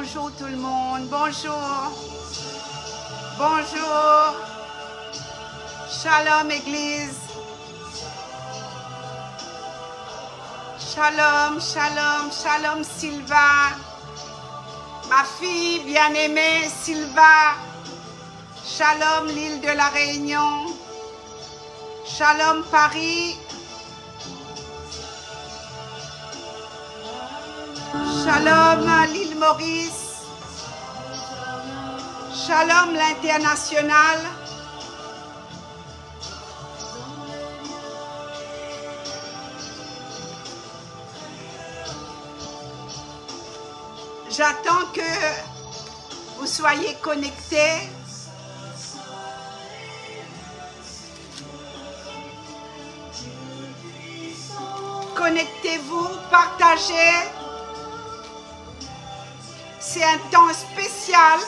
bonjour tout le monde, bonjour, bonjour, shalom Église, shalom, shalom, shalom Sylva, ma fille bien-aimée Sylva, shalom l'île de la Réunion, shalom Paris, shalom l'île Maurice, shalom l'international, j'attends que vous soyez connectés. Connectez-vous, partagez. C'est un temps spécial.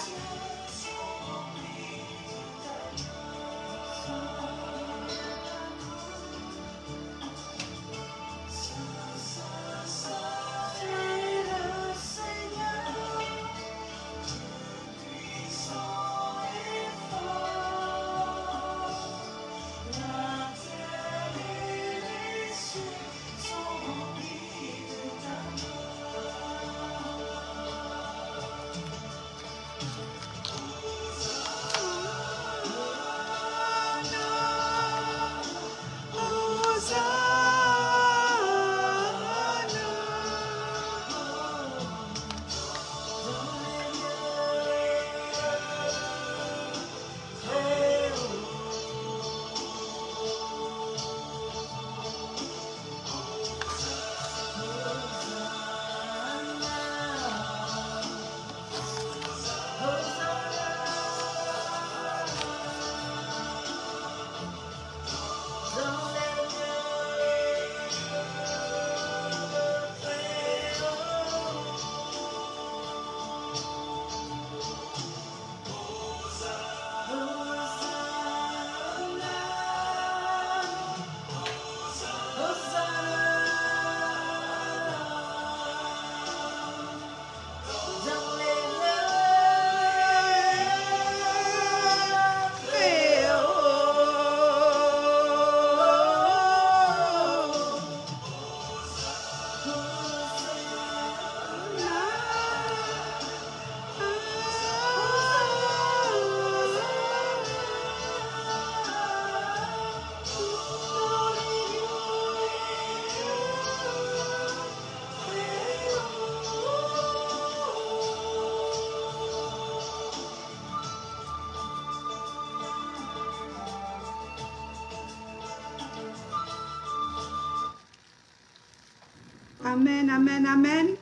Amen, amen, amen.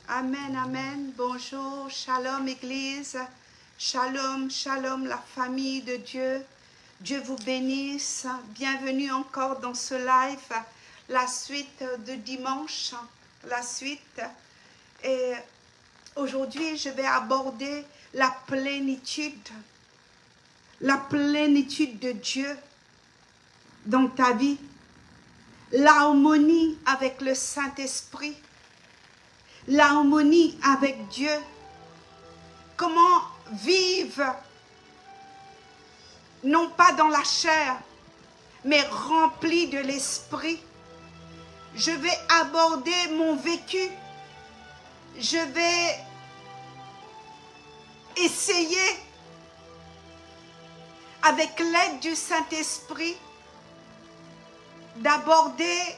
Amen, amen. Bonjour, shalom Église. Shalom, shalom la famille de Dieu. Dieu vous bénisse. Bienvenue encore dans ce live. La suite de dimanche. La suite. Et aujourd'hui, je vais aborder la plénitude. La plénitude de Dieu dans ta vie. L'harmonie avec le Saint-Esprit, l'harmonie avec Dieu, comment vivre, non pas dans la chair, mais rempli de l'Esprit. Je vais aborder mon vécu, je vais essayer, avec l'aide du Saint-Esprit, d'aborder,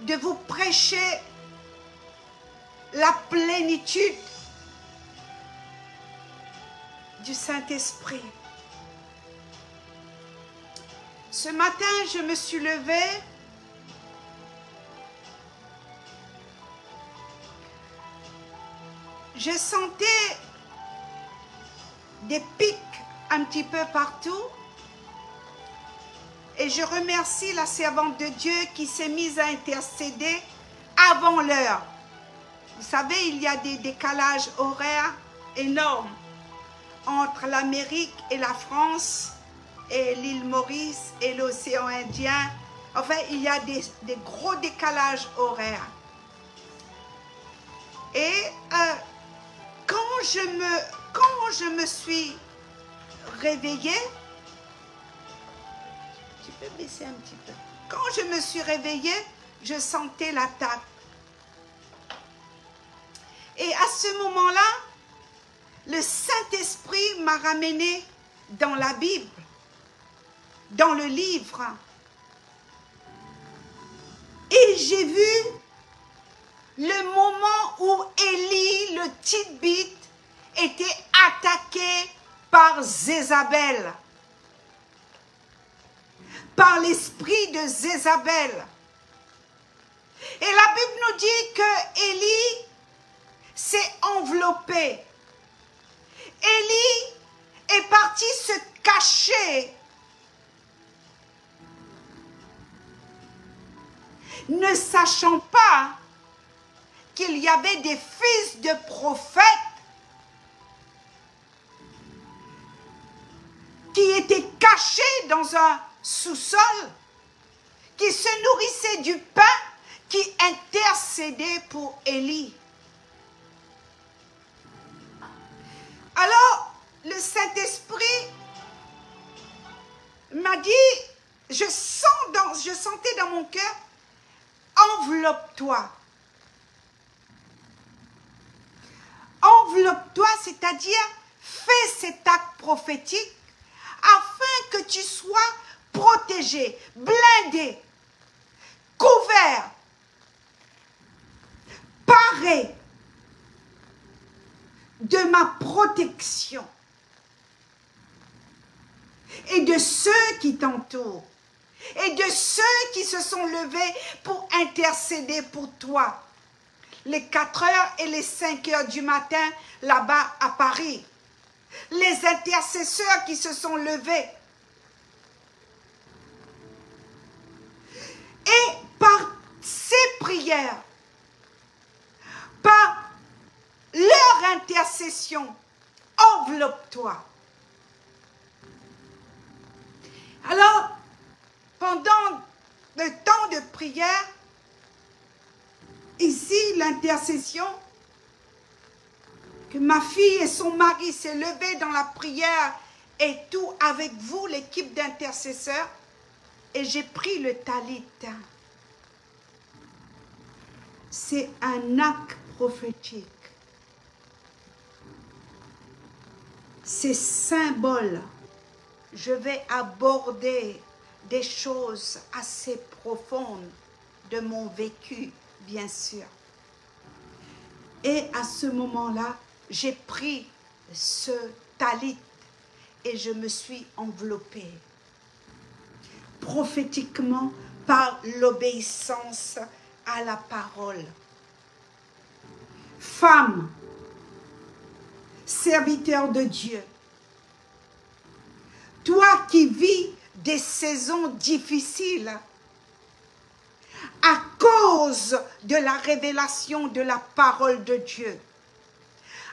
de vous prêcher la plénitude du Saint-Esprit. Ce matin, je me suis levée je sentais des pics un petit peu partout. Et je remercie la servante de Dieu qui s'est mise à intercéder avant l'heure. Vous savez, il y a des décalages horaires énormes entre l'Amérique et la France et l'île Maurice et l'océan Indien. Enfin, il y a des gros décalages horaires. Et quand je me suis réveillée, tu peux baisser un petit peu. Quand je me suis réveillée, je sentais l'attaque. Et à ce moment-là, le Saint-Esprit m'a ramené dans la Bible, dans le livre. Et j'ai vu le moment où Élie, le Tite-Bite, était attaqué par Jézabel, par l'esprit de Jézabel. Et la Bible nous dit que Élie s'est enveloppé. Élie est parti se cacher, ne sachant pas qu'il y avait des fils de prophètes qui étaient cachés dans un sous-sol, qui se nourrissaient du pain, qui intercédaient pour Élie. Alors, le Saint-Esprit m'a dit, je sentais dans mon cœur, enveloppe-toi. Enveloppe-toi, c'est-à-dire, fais cet acte prophétique afin que tu sois protégé, blindé, couvert, paré de ma protection et de ceux qui t'entourent et de ceux qui se sont levés pour intercéder pour toi. Les 4 heures et les 5 heures du matin là-bas à Paris. Les intercesseurs qui se sont levés. Et par ces prières, par leur intercession, enveloppe-toi. Alors, pendant le temps de prière, ici, l'intercession, que ma fille et son mari s'est levé dans la prière et tout avec vous, l'équipe d'intercesseurs, et j'ai pris le talit. C'est un acte prophétique. C'est symbole. Je vais aborder des choses assez profondes de mon vécu, bien sûr. Et à ce moment-là, j'ai pris ce talit et je me suis enveloppée prophétiquement par l'obéissance à la parole. Femme, serviteur de Dieu, toi qui vis des saisons difficiles à cause de la révélation de la parole de Dieu,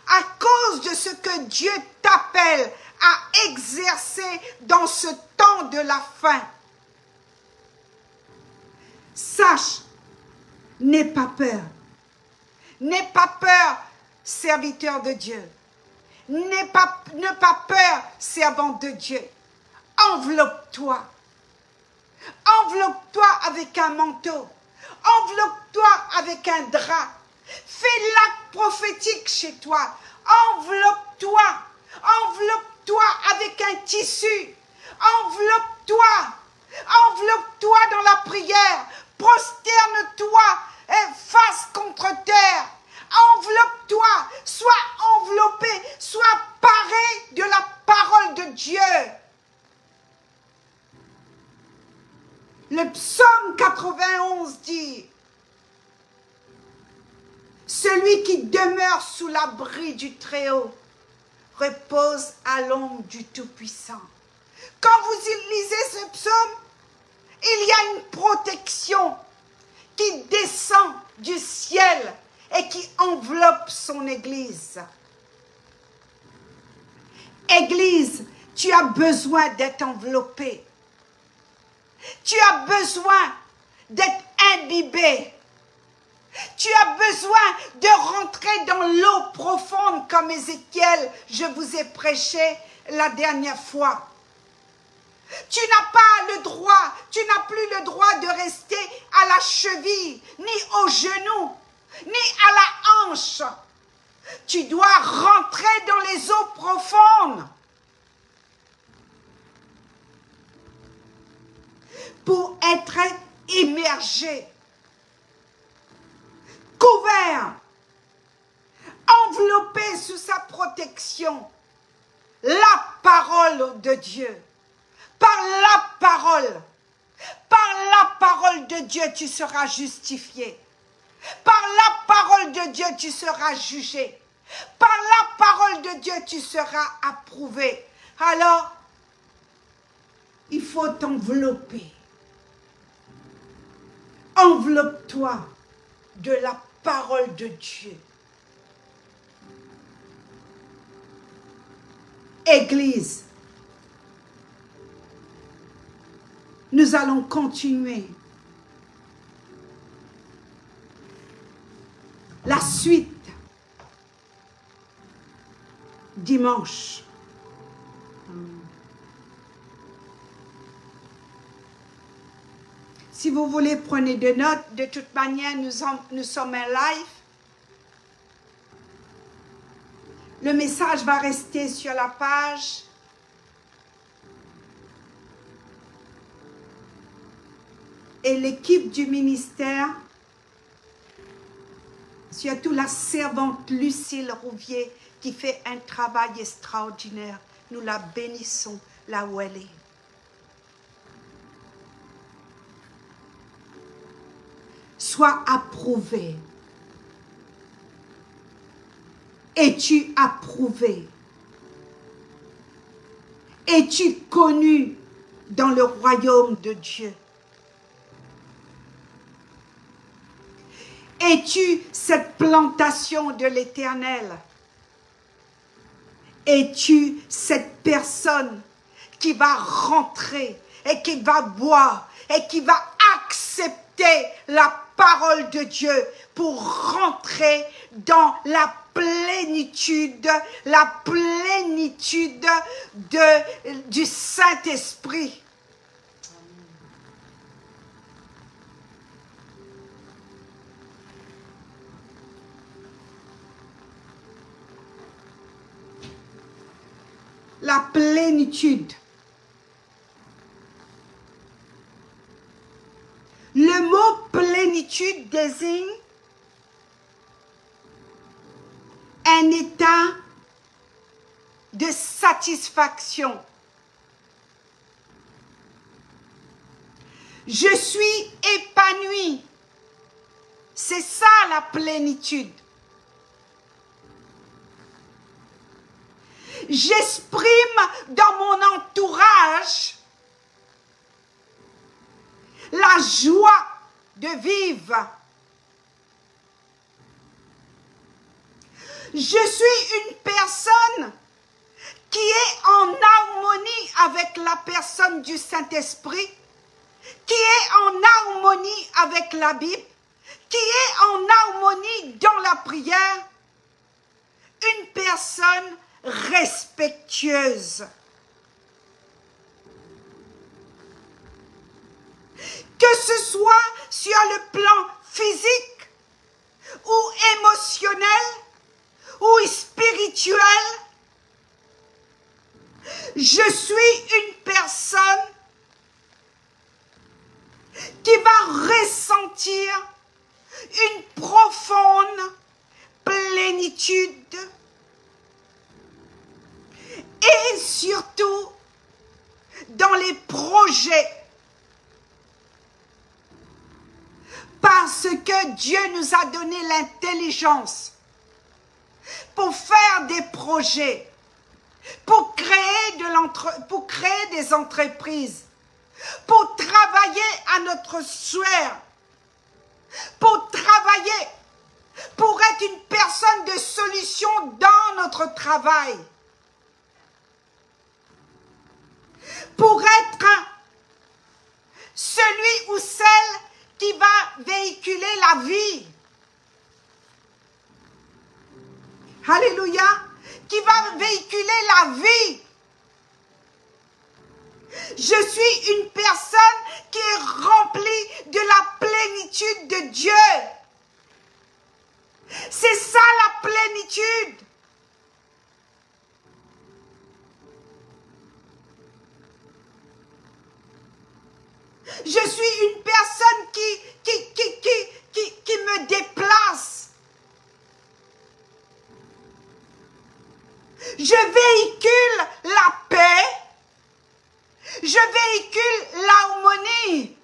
à cause de ce que Dieu t'appelle à exercer dans ce temps de la fin, sache, n'aie pas peur. N'aie pas peur, serviteur de Dieu. N'aie pas peur, servante de Dieu. Enveloppe-toi. Enveloppe-toi avec un manteau. Enveloppe-toi avec un drap. Fais l'acte prophétique chez toi. Enveloppe-toi. Enveloppe-toi avec un tissu. Enveloppe-toi. Enveloppe-toi dans la prière. Prosterne-toi face contre terre. Enveloppe-toi. Sois enveloppé. Sois paré de la parole de Dieu. Le psaume 91 dit: celui qui demeure sous l'abri du Très-Haut repose à l'ombre du Tout-Puissant. Quand vous lisez ce psaume, il y a une protection qui descend du ciel et qui enveloppe son Église. Église, tu as besoin d'être enveloppé. Tu as besoin d'être imbibé. Tu as besoin de rentrer dans l'eau profonde comme Ézéchiel, je vous ai prêché la dernière fois. Tu n'as pas le droit, tu n'as plus le droit de rester à la cheville, ni au genou, ni à la hanche. Tu dois rentrer dans les eaux profondes pour être immergé, couvert, enveloppé sous sa protection. La parole de Dieu. Par la parole de Dieu, tu seras justifié. Par la parole de Dieu, tu seras jugé. Par la parole de Dieu, tu seras approuvé. Alors, il faut t'envelopper. Enveloppe-toi de la parole de Dieu. Église, nous allons continuer la suite dimanche. Si vous voulez, prenez des notes. De toute manière, nous sommes en live. Le message va rester sur la page. Et l'équipe du ministère, surtout la servante Lucille Rouvier, qui fait un travail extraordinaire. Nous la bénissons là où elle est. Sois approuvé. Es-tu approuvé? Es-tu connu dans le royaume de Dieu? Es-tu cette plantation de l'Éternel? Es-tu cette personne qui va rentrer et qui va boire et qui va accepter la parole de Dieu pour rentrer dans la plénitude du Saint-Esprit? La plénitude. Le mot plénitude désigne un état de satisfaction. Je suis épanoui. C'est ça la plénitude. J'exprime dans mon entourage la joie de vivre. Je suis une personne qui est en harmonie avec la personne du Saint-Esprit, qui est en harmonie avec la Bible, qui est en harmonie dans la prière. Une personne respectueuse. Que ce soit sur le plan physique ou émotionnel ou spirituel, je suis une personne qui va ressentir une profonde plénitude et surtout dans les projets. Parce que Dieu nous a donné l'intelligence pour faire des projets, pour créer des entreprises, pour travailler à notre souhait, pour travailler, pour être une personne de solution dans notre travail, pour être celui ou celle qui va véhiculer la vie Alléluia. Qui va véhiculer la vie. Je suis une personne qui est remplie de la plénitude de Dieu. C'est ça la plénitude. Je suis une personne qui me déplace. Je véhicule la paix. Je véhicule l'harmonie.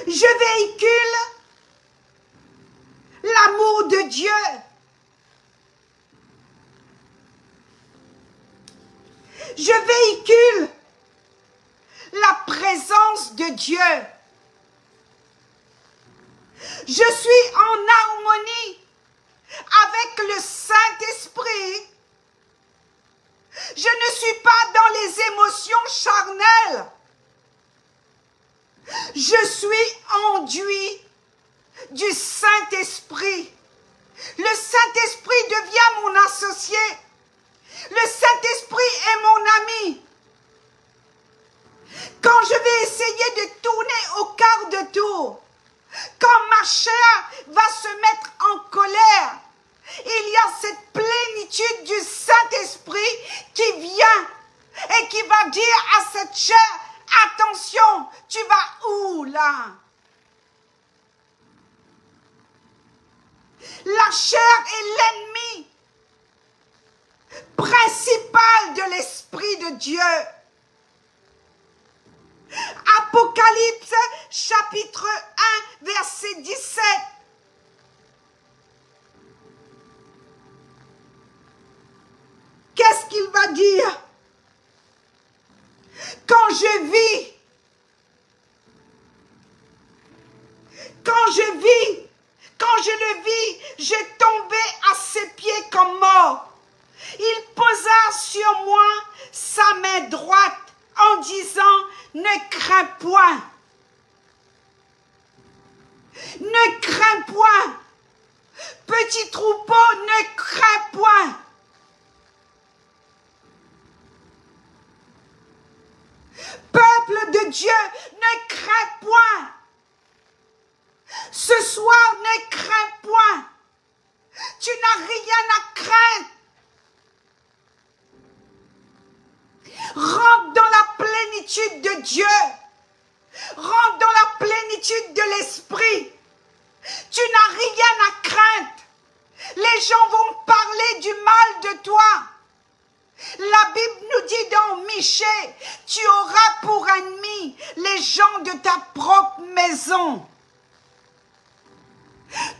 Je véhicule l'amour de Dieu. Je véhicule la présence de Dieu. Je suis en harmonie avec le Saint-Esprit. Je ne suis pas dans les émotions charnelles. Je suis enduit du Saint-Esprit. Le Saint-Esprit devient mon associé. Le Saint-Esprit est mon ami. Quand je vais essayer de tourner au quart de tour, quand ma chair va se mettre en colère, il y a cette plénitude du Saint-Esprit qui vient et qui va dire à cette chair, attention, tu vas où là? La chair est l'ennemi principal de l'Esprit de Dieu. Apocalypse chapitre 1 verset 17. Qu'est-ce qu'il va dire? Quand je vis, quand je le vis, je tombais à ses pieds comme mort. Il posa sur moi sa main droite en disant, ne crains point. Ne crains point. Petit troupeau, ne crains point. Peuple de Dieu, ne crains point. Ce soir, ne crains point. Tu n'as rien à craindre. Rentre dans la plénitude de Dieu. Rentre dans la plénitude de l'Esprit. Tu n'as rien à craindre. Les gens vont parler du mal de toi. La Bible nous dit dans Michée, tu auras pour ennemi les gens de ta propre maison.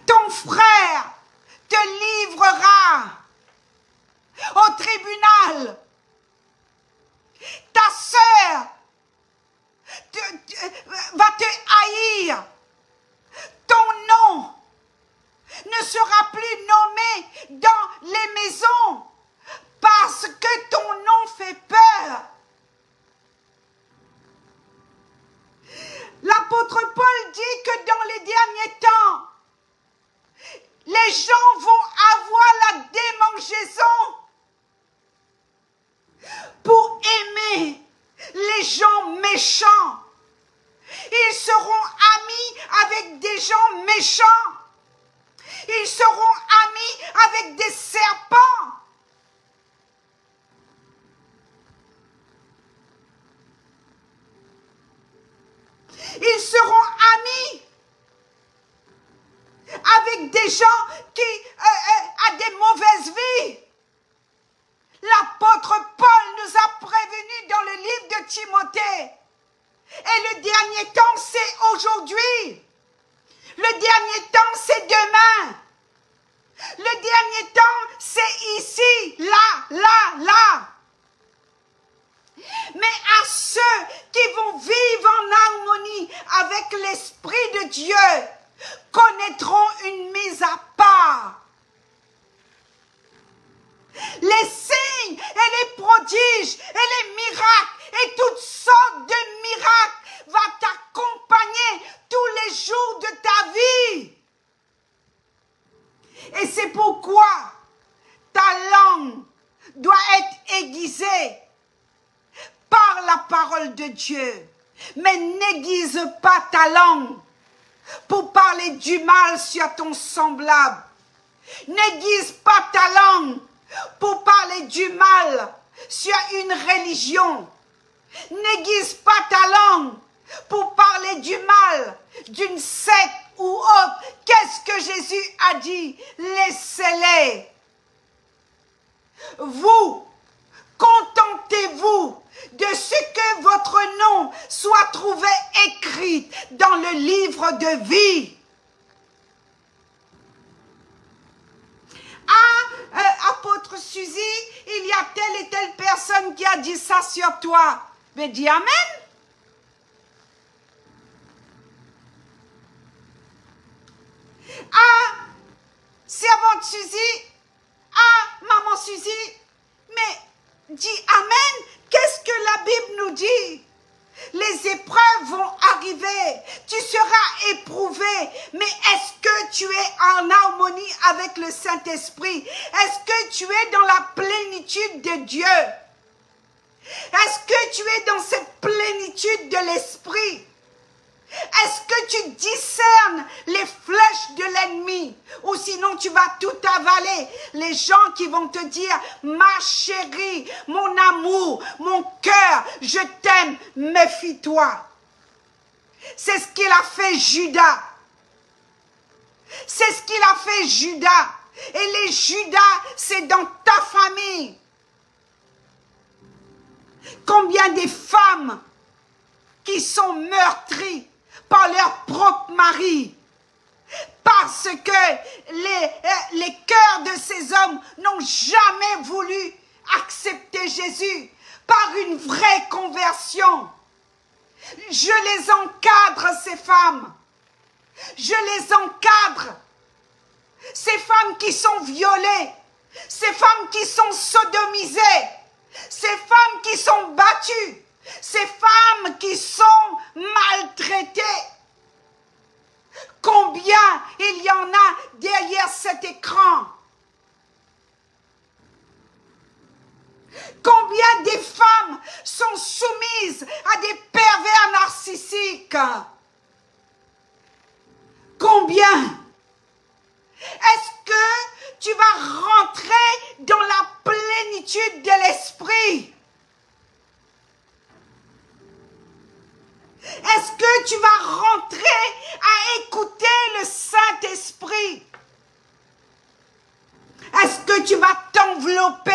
Ton frère te livrera au tribunal. Ta sœur va te haïr. Ton nom ne sera plus nommé dans les maisons parce que ton nom fait peur. L'apôtre Paul dit que dans les derniers temps, les gens vont avoir la démangeaison pour aimer les gens méchants. Ils seront amis avec des gens méchants. Ils seront amis avec des serpents. Ils seront amis avec des gens qui ont des mauvaises vies. L'apôtre Paul nous a prévenus dans le livre de Timothée. Et le dernier temps, c'est aujourd'hui. Le dernier temps, c'est demain. Le dernier temps, c'est ici, là. Mais à ceux qui vont vivre en harmonie avec l'Esprit de Dieu, connaîtront une mise à part. Les signes et les prodiges et les miracles et toutes sortes de miracles vont t'accompagner tous les jours de ta vie. de Dieu. Mais n'aiguise pas ta langue pour parler du mal sur ton semblable. N'aiguise pas ta langue pour parler du mal sur une religion. N'aiguise pas ta langue pour parler du mal d'une secte ou autre. Qu'est-ce que Jésus a dit? Laissez-les. Vous, contentez-vous de ce que votre nom soit trouvé écrit dans le livre de vie. Ah, apôtre Suzy, il y a telle et telle personne qui a dit ça sur toi. Mais dis amen. Ah, servante Suzy, ah, maman Suzy, mais dis amen. Qu'est-ce que la Bible nous dit? Les épreuves vont arriver, tu seras éprouvé, mais est-ce que tu es en harmonie avec le Saint-Esprit? Est-ce que tu es dans la plénitude de Dieu? Est-ce que tu es dans cette plénitude de l'Esprit? Est-ce que tu discernes les flèches de l'ennemi? Ou sinon tu vas tout avaler. Les gens qui vont te dire, ma chérie, mon amour, mon cœur, je t'aime, méfie-toi. C'est ce qu'il a fait Judas. C'est ce qu'il a fait Judas. Et les Judas, c'est dans ta famille. Combien de femmes qui sont meurtries par leur propre mari, parce que les cœurs de ces hommes n'ont jamais voulu accepter Jésus par une vraie conversion. Je les encadre, ces femmes. Je les encadre. Ces femmes qui sont violées, ces femmes qui sont sodomisées, ces femmes qui sont battues, ces femmes qui sont maltraitées. Combien il y en a derrière cet écran? Combien de femmes sont soumises à des pervers narcissiques? Combien? Est-ce que tu vas rentrer dans la plénitude de l'esprit? Est-ce que tu vas rentrer à écouter le Saint-Esprit? Est-ce que tu vas t'envelopper,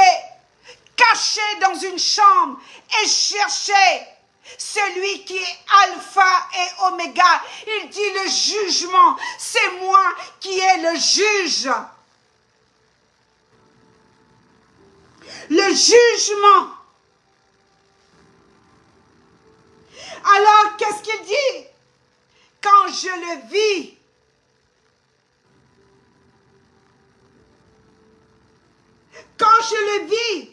cacher dans une chambre et chercher celui qui est alpha et oméga? Il dit le jugement, c'est moi qui est le juge. Le jugement. Alors, qu'est-ce qu'il dit? Quand je le vis, quand je le vis,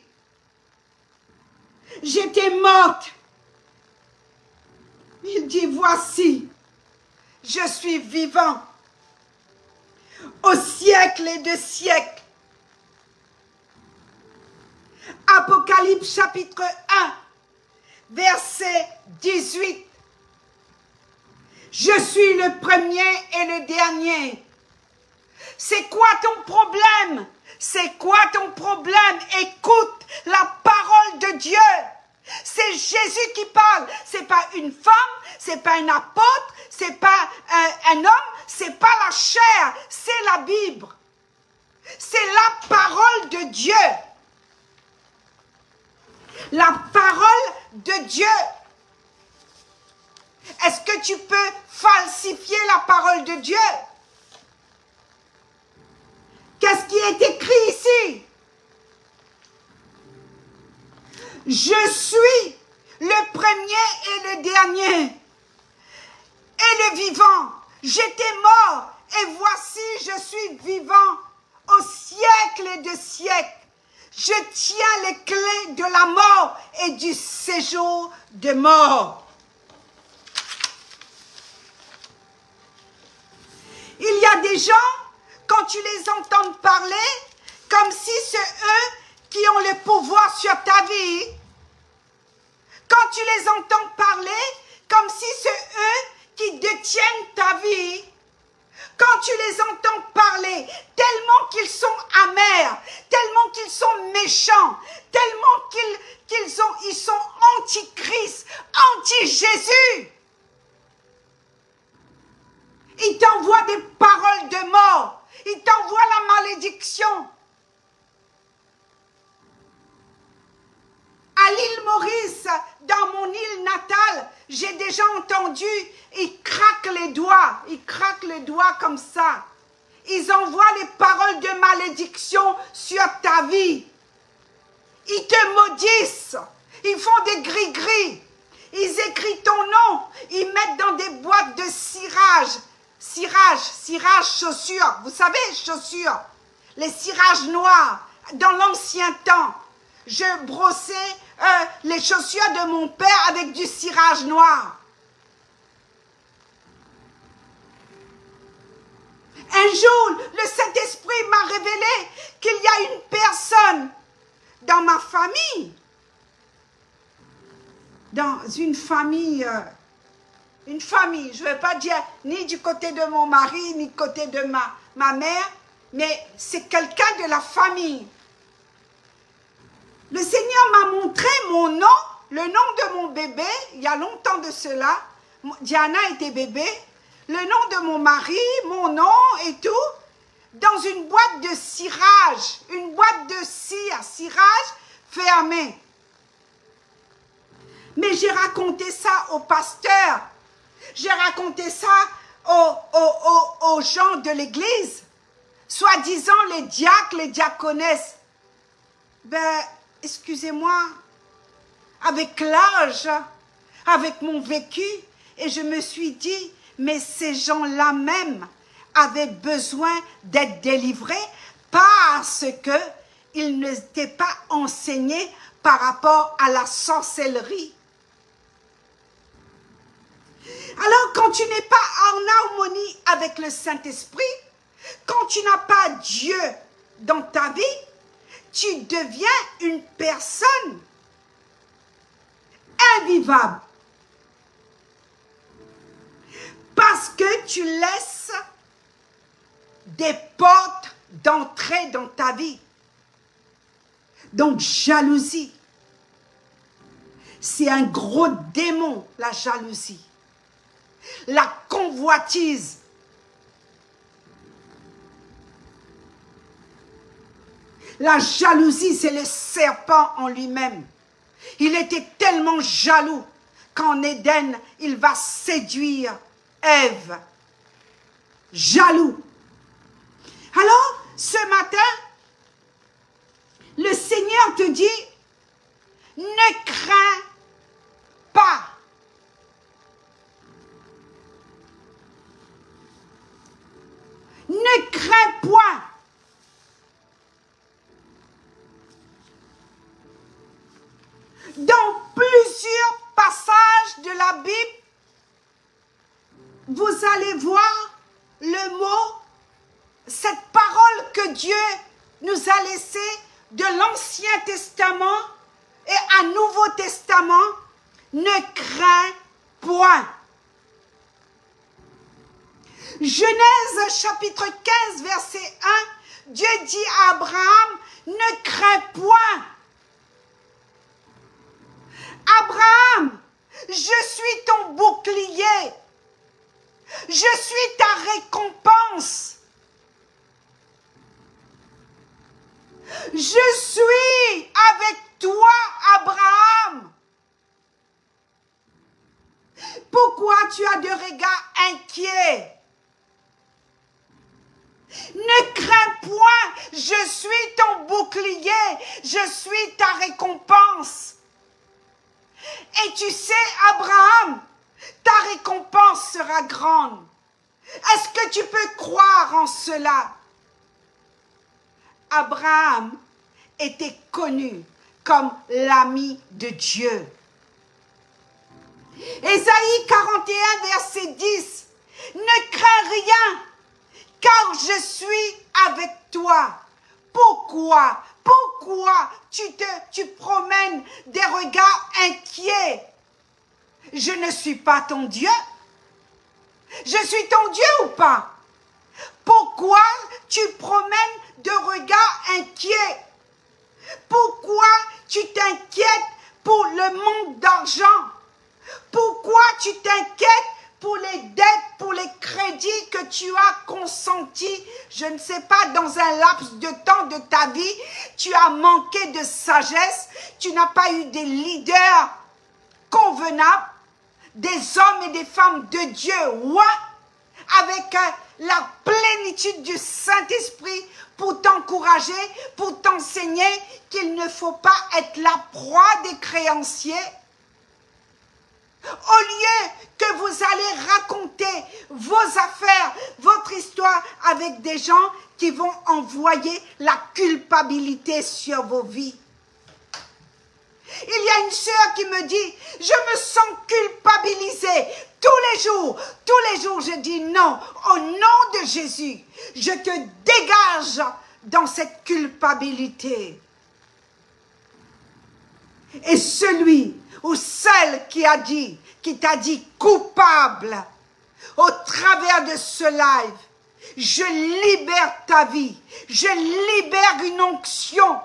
j'étais morte. Il dit, voici, je suis vivant au siècle et de siècles. Apocalypse chapitre 1. Verset 18. Je suis le premier et le dernier. C'est quoi ton problème? C'est quoi ton problème? Écoute la parole de Dieu. C'est Jésus qui parle. C'est pas une femme, c'est pas un apôtre, c'est pas un homme, c'est pas la chair, c'est la Bible. C'est la parole de Dieu. La parole de Dieu. Est-ce que tu peux falsifier la parole de Dieu? Qu'est-ce qui est écrit ici? Je suis le premier et le dernier et le vivant. J'étais mort et voici je suis vivant au siècle de siècles. Je tiens les clés de la mort et du séjour de mort. Il y a des gens, quand tu les entends parler, comme si c'est eux qui ont le pouvoir sur ta vie. Quand tu les entends parler, comme si c'est eux qui détiennent ta vie, quand tu les entends parler, tellement qu'ils sont amers, tellement qu'ils sont méchants, tellement ils sont anti-Christ, anti-Jésus, ils t'envoient des paroles de mort, ils t'envoient la malédiction. À l'île Maurice, dans mon île natale, j'ai déjà entendu, ils craquent les doigts comme ça. Ils envoient les paroles de malédiction sur ta vie. Ils te maudissent, ils font des gris-gris, ils écrivent ton nom, ils mettent dans des boîtes de cirage chaussures, vous savez, chaussures, les cirages noirs, dans l'ancien temps. Je brossais les chaussures de mon père avec du cirage noir. Un jour, le Saint-Esprit m'a révélé qu'il y a une personne dans ma famille, dans une famille, je ne vais pas dire ni du côté de mon mari, ni du côté de ma mère, mais c'est quelqu'un de la famille. Le Seigneur m'a montré mon nom, le nom de mon bébé, il y a longtemps de cela. Diana était bébé. Le nom de mon mari, mon nom et tout, dans une boîte de cirage, une boîte de cirage fermée. Mais j'ai raconté ça au pasteur, j'ai raconté ça aux gens de l'église, soi-disant les diacres, les diaconesses. Ben, excusez-moi, avec l'âge, avec mon vécu, et je me suis dit, mais ces gens-là même avaient besoin d'être délivrés parce qu'ils n'étaient pas enseignés par rapport à la sorcellerie. Alors, quand tu n'es pas en harmonie avec le Saint-Esprit, quand tu n'as pas Dieu dans ta vie, tu deviens une personne invivable. Parce que tu laisses des portes d'entrée dans ta vie. Donc, jalousie. C'est un gros démon, la jalousie. La convoitise. La jalousie, c'est le serpent en lui-même. Il était tellement jaloux qu'en Éden, il va séduire Ève. Jaloux. Alors, ce matin, le Seigneur te dit, ne crains pas. Ne crains point. Dans plusieurs passages de la Bible, vous allez voir le mot, cette parole que Dieu nous a laissée de l'Ancien Testament et un Nouveau Testament, ne crains point. Genèse chapitre 15 verset 1, Dieu dit à Abraham, ne crains point. Abraham, je suis ton bouclier, je suis ta récompense. Je suis avec toi, Abraham. Pourquoi tu as des regards inquiets? Ne crains point, je suis ton bouclier, je suis ta récompense. Et tu sais, Abraham, ta récompense sera grande. Est-ce que tu peux croire en cela? Abraham était connu comme l'ami de Dieu. Ésaïe 41, verset 10. Ne crains rien, car je suis avec toi. Pourquoi? Pourquoi tu promènes des regards inquiets? Je ne suis pas ton Dieu. Je suis ton Dieu ou pas? Pourquoi tu promènes de regards inquiets? Pourquoi tu t'inquiètes pour le manque d'argent? Pourquoi tu t'inquiètes pour les dettes, pour les crédits que tu as consentis? Je ne sais pas, dans un laps de temps de ta vie, tu as manqué de sagesse, tu n'as pas eu des leaders convenables, des hommes et des femmes de Dieu, avec la plénitude du Saint-Esprit pour t'encourager, pour t'enseigner qu'il ne faut pas être la proie des créanciers. Au lieu que vous allez raconter vos affaires, votre histoire avec des gens qui vont envoyer la culpabilité sur vos vies. Il y a une sœur qui me dit, je me sens culpabilisée tous les jours je dis non, au nom de Jésus, je te dégage dans cette culpabilité. Et celui ou celle qui t'a dit coupable, au travers de ce live, je libère ta vie, je libère une onction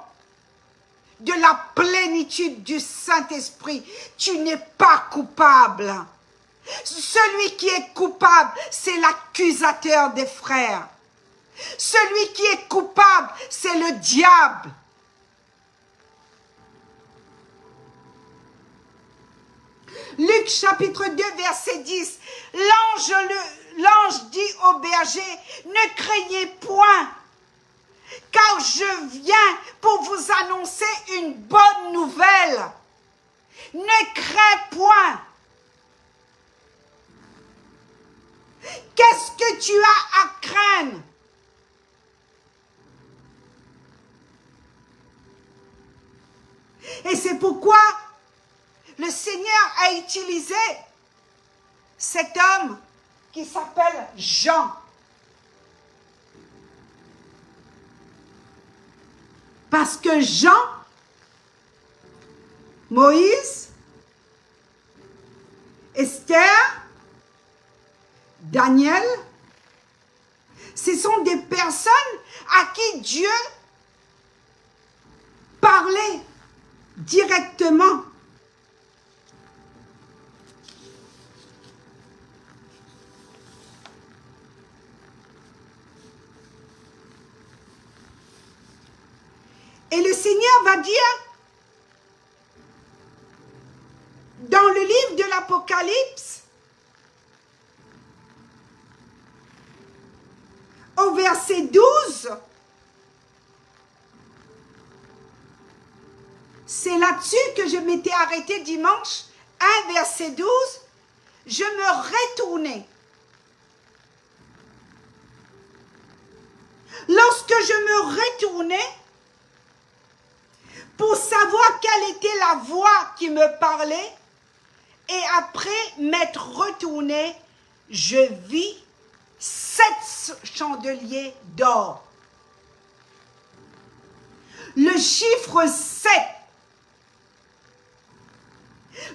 de la plénitude du Saint-Esprit. Tu n'es pas coupable. Celui qui est coupable, c'est l'accusateur des frères. Celui qui est coupable, c'est le diable. Luc chapitre 2 verset 10, l'ange dit au berger, ne craignez point, car je viens pour vous annoncer une bonne nouvelle. Ne crains point. Qu'est-ce que tu as à craindre? Et c'est pourquoi le Seigneur a utilisé cet homme qui s'appelle Jean. Parce que Jean, Moïse, Esther, Daniel, ce sont des personnes à qui Dieu parlait directement. Et le Seigneur va dire, dans le livre de l'Apocalypse, au verset 12, c'est là-dessus que je m'étais arrêtée dimanche, 1 verset 12, je me retournais. Lorsque je me retournais, pour savoir quelle était la voix qui me parlait, et après m'être retourné, je vis 7 chandeliers d'or. Le chiffre 7,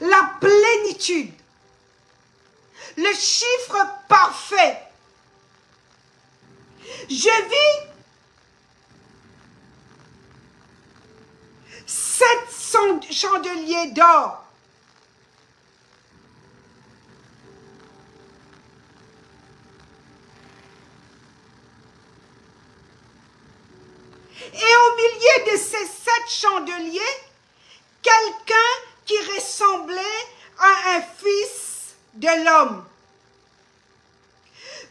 la plénitude, le chiffre parfait. Je vis 7 chandeliers d'or. Et au milieu de ces 7 chandeliers, quelqu'un qui ressemblait à un fils de l'homme,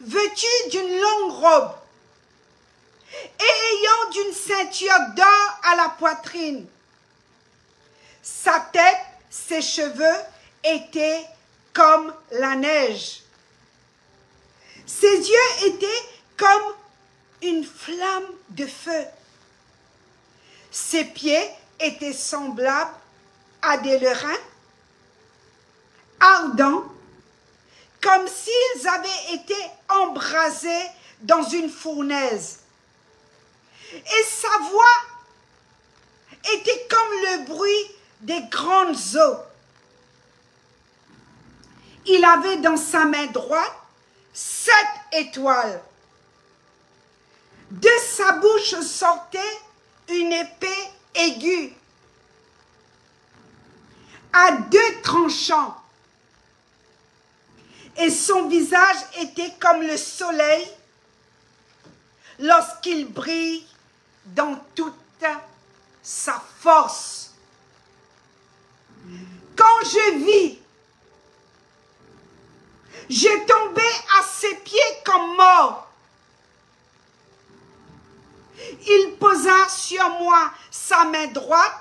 vêtu d'une longue robe et ayant d'une ceinture d'or à la poitrine. Sa tête, ses cheveux étaient comme la neige. Ses yeux étaient comme une flamme de feu. Ses pieds étaient semblables à des lérins ardents, comme s'ils avaient été embrasés dans une fournaise. Et sa voix était comme le bruit des grandes eaux. Il avait dans sa main droite 7 étoiles. De sa bouche sortait une épée aiguë à 2 tranchants. Et son visage était comme le soleil lorsqu'il brille dans toute sa force. Quand je vis, je tombais à ses pieds comme mort. Il posa sur moi sa main droite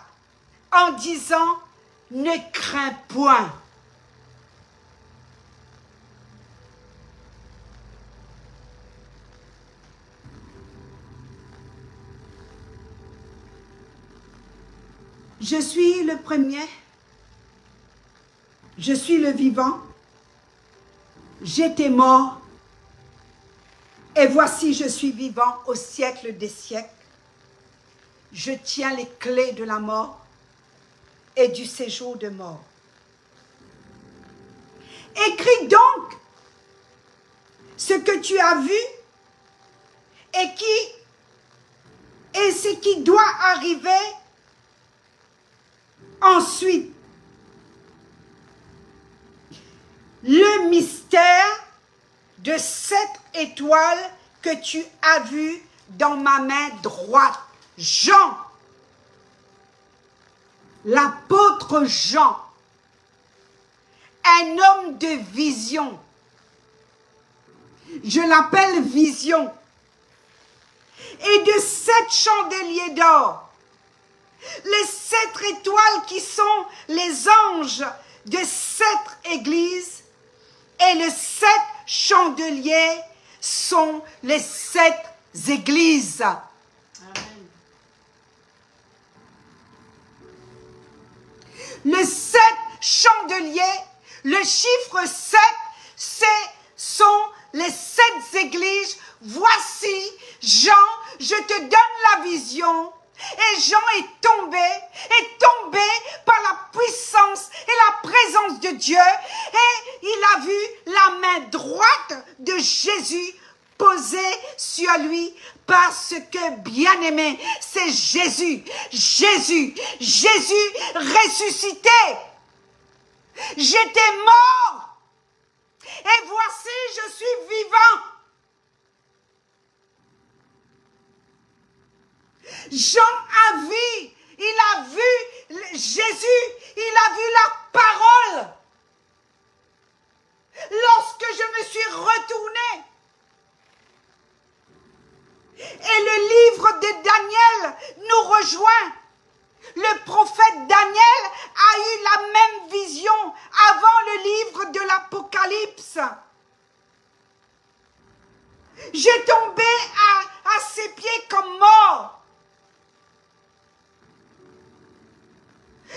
en disant « Ne crains point ». Je suis le premier, je suis le vivant, j'étais mort, et voici je suis vivant au siècle des siècles. Je tiens les clés de la mort et du séjour de mort. Écris donc ce que tu as vu et ce qui doit arriver ensuite. Le mystère de 7 étoiles que tu as vu dans ma main droite. Jean, l'apôtre Jean, un homme de vision. Je l'appelle vision. Et de 7 chandeliers d'or. Les 7 étoiles qui sont les anges de 7 églises et les 7 chandeliers sont les 7 églises. Amen. Le 7 chandeliers, le chiffre 7, sont les 7 églises. Voici, Jean, je te donne la vision. Et Jean est tombé par la puissance et la présence de Dieu. Et il a vu la main droite de Jésus posée sur lui. Parce que, bien-aimé, c'est Jésus ressuscité. J'étais mort. Et voici, je suis vivant. Jean a vu, il a vu Jésus, il a vu la parole. Lorsque je me suis retournée, et le livre de Daniel nous rejoint. Le prophète Daniel a eu la même vision avant le livre de l'Apocalypse. J'ai tombé à ses pieds comme mort.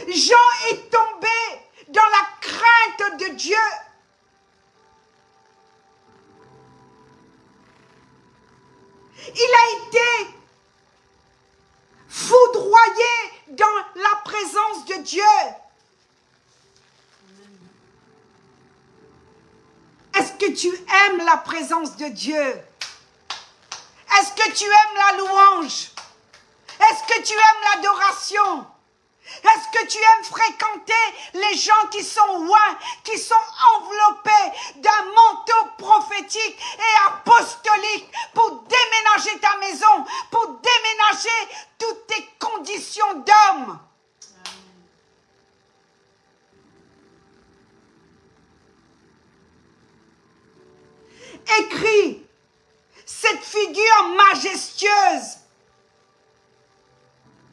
Jean est tombé dans la crainte de Dieu. Il a été foudroyé dans la présence de Dieu. Est-ce que tu aimes la présence de Dieu? Est-ce que tu aimes la louange? Est-ce que tu aimes l'adoration? Est-ce que tu aimes fréquenter les gens qui sont loin, qui sont enveloppés d'un manteau prophétique et apostolique pour déménager ta maison, pour déménager toutes tes conditions d'homme? Écris cette figure majestueuse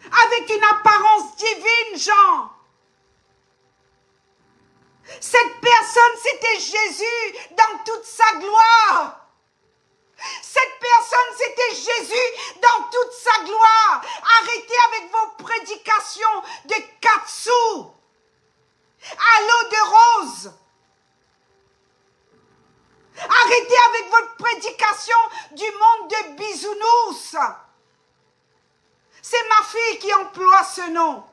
avec une apparence divine, Jean. Cette personne, c'était Jésus dans toute sa gloire. Cette personne, c'était Jésus dans toute sa gloire. Arrêtez avec vos prédications de 4 sous à l'eau de rose. Arrêtez avec votre prédication du monde de bisounours. C'est ma fille qui emploie ce nom.